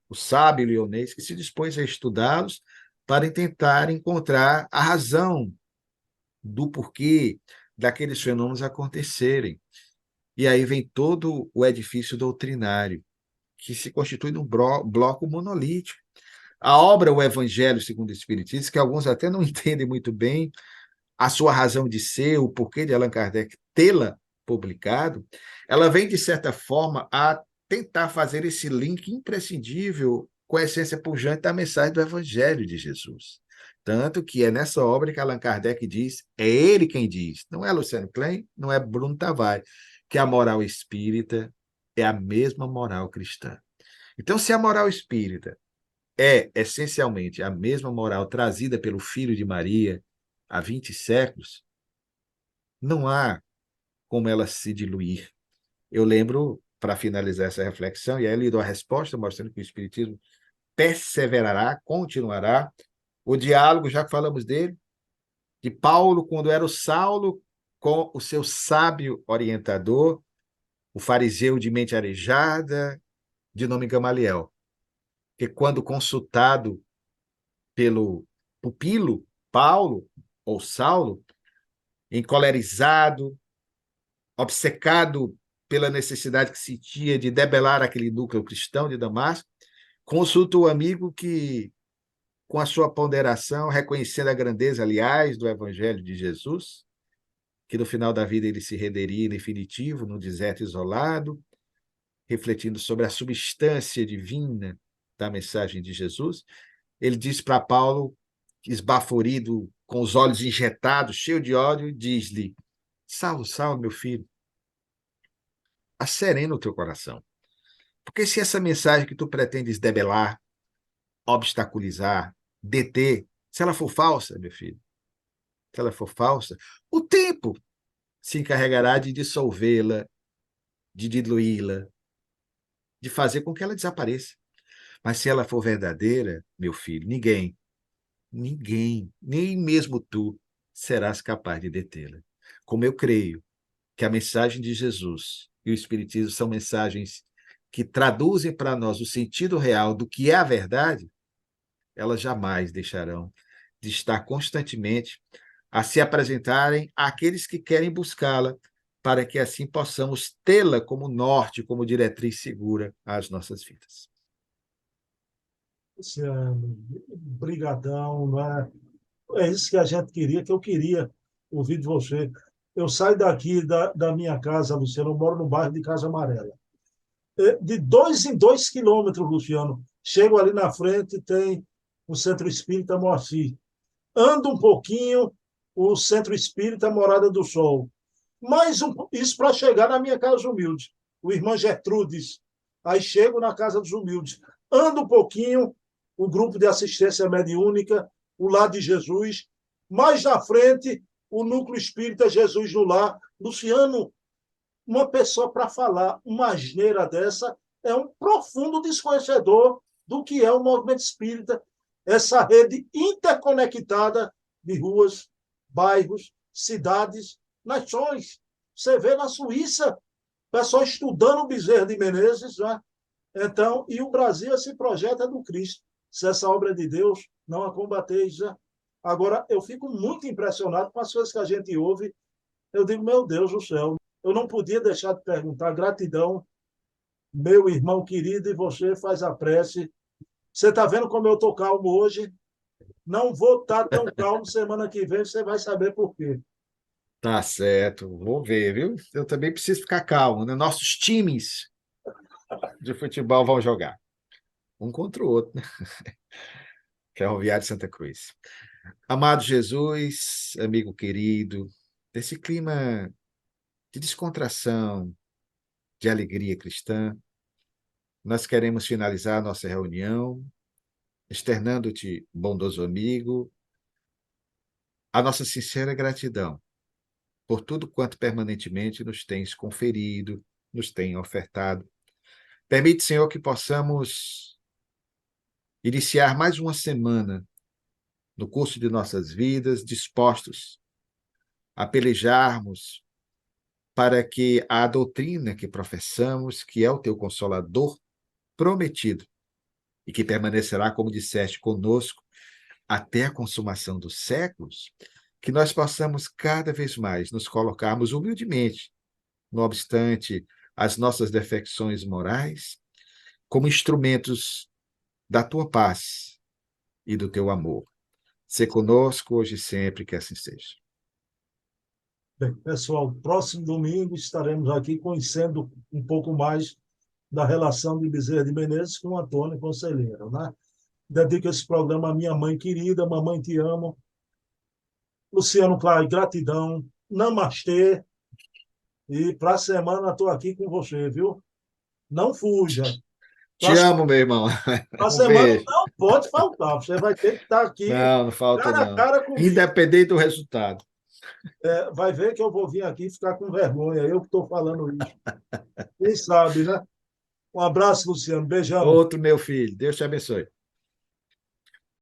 o sábio leonês, que se dispôs a estudá-los para tentar encontrar a razão do porquê daqueles fenômenos acontecerem. E aí vem todo o edifício doutrinário, que se constitui num bloco monolítico. A obra O Evangelho segundo o Espiritismo, que alguns até não entendem muito bem a sua razão de ser, o porquê de Allan Kardec tê-la publicado, ela vem, de certa forma, a tentar fazer esse link imprescindível com a essência pujante da mensagem do Evangelho de Jesus. Tanto que é nessa obra que Allan Kardec diz, é ele quem diz, não é Luciano Klein, não é Bruno Tavares, que a moral espírita é a mesma moral cristã. Então, se a moral espírita é essencialmente a mesma moral trazida pelo Filho de Maria há 20 séculos, não há como ela se diluir. Eu lembro, para finalizar essa reflexão, e aí ele deu a resposta, mostrando que o Espiritismo perseverará, continuará. O diálogo, já que falamos dele, de Paulo, quando era o Saulo, com o seu sábio orientador, o fariseu de mente arejada, de nome Gamaliel, que quando consultado pelo pupilo, Paulo, ou Saulo, encolerizado, obcecado pela necessidade que sentia de debelar aquele núcleo cristão de Damasco, consulta o amigo que, com a sua ponderação, reconhecendo a grandeza, aliás, do Evangelho de Jesus, que no final da vida ele se renderia em definitivo, num deserto isolado, refletindo sobre a substância divina da mensagem de Jesus, ele diz para Paulo, esbaforido, com os olhos injetados, cheio de ódio, diz-lhe: Saulo, Saulo, meu filho, acerena o teu coração. Porque se essa mensagem que tu pretendes debelar, obstaculizar, deter, se ela for falsa, meu filho, se ela for falsa, o tempo se encarregará de dissolvê-la, de diluí-la, de fazer com que ela desapareça. Mas se ela for verdadeira, meu filho, ninguém, nem mesmo tu, serás capaz de detê-la. Como eu creio que a mensagem de Jesus e o Espiritismo são mensagens que traduzem para nós o sentido real do que é a verdade, elas jamais deixarão de estar constantemente a se apresentarem àqueles que querem buscá-la, para que assim possamos tê-la como norte, como diretriz segura às nossas vidas. Brigadão, não é? É isso que a gente queria, que eu queria ouvir de você. Eu saio daqui da minha casa, Luciano, eu moro no bairro de Casa Amarela. De 2 em 2 quilômetros, Luciano, chego ali na frente, tem o Centro Espírita Moacir. Ando um pouquinho, o Centro Espírita Morada do Sol. Mais isso para chegar na minha casa humilde, o Irmã Gertrudes, Aí chego na Casa dos Humildes, ando um pouquinho, o grupo de assistência mediúnica, o Lar de Jesus, mais na frente, o Núcleo Espírita Jesus no Lar. Luciano, uma pessoa para falar uma asneira dessa é um profundo desconhecedor do que é o movimento espírita, essa rede interconectada de ruas, bairros, cidades, nações. Você vê na Suíça, o pessoal estudando o Bezerra de Menezes, né? Então, e o Brasil, esse projeto é do Cristo. Se essa obra é de Deus, não a combateis. Né? Agora, eu fico muito impressionado com as coisas que a gente ouve. Eu digo, meu Deus do céu, eu não podia deixar de perguntar. Gratidão, meu irmão querido, e você faz a prece. Você está vendo como eu estou calmo hoje? Não vou estar tão calmo semana que vem, você vai saber por quê. Tá certo, vou ver, viu? Eu também preciso ficar calmo, né? Nossos times de futebol vão jogar um contra o outro, né? Ferroviário de Santa Cruz. Amado Jesus, amigo querido, desse clima de descontração, de alegria cristã, nós queremos finalizar a nossa reunião externando-te, bondoso amigo, a nossa sincera gratidão por tudo quanto permanentemente nos tens conferido, nos tem ofertado. Permite, Senhor, que possamos iniciar mais uma semana no curso de nossas vidas, dispostos a pelejarmos para que a doutrina que professamos, que é o teu Consolador prometido, e que permanecerá, como disseste, conosco até a consumação dos séculos, que nós possamos cada vez mais nos colocarmos humildemente, não obstante as nossas defecções morais, como instrumentos da tua paz e do teu amor. Sê conosco hoje e sempre, que assim seja. Bem, pessoal, próximo domingo estaremos aqui conhecendo um pouco mais da relação de Bezerra de Menezes com Antônio Conselheiro, né? Dedico esse programa à minha mãe querida, mamãe te amo. Luciano Clay, gratidão, namastê, e para a semana estou aqui com você, viu? Não fuja. Te amo, meu irmão. Para a Um semana beijo. não pode faltar, você vai ter que estar aqui Não, não falta cara a não. cara comigo. Independente do resultado. Vai ver que eu vou vir aqui ficar com vergonha, eu que estou falando isso. Quem sabe, né? Um abraço, Luciano. Beijão. Outro meu filho. Deus te abençoe.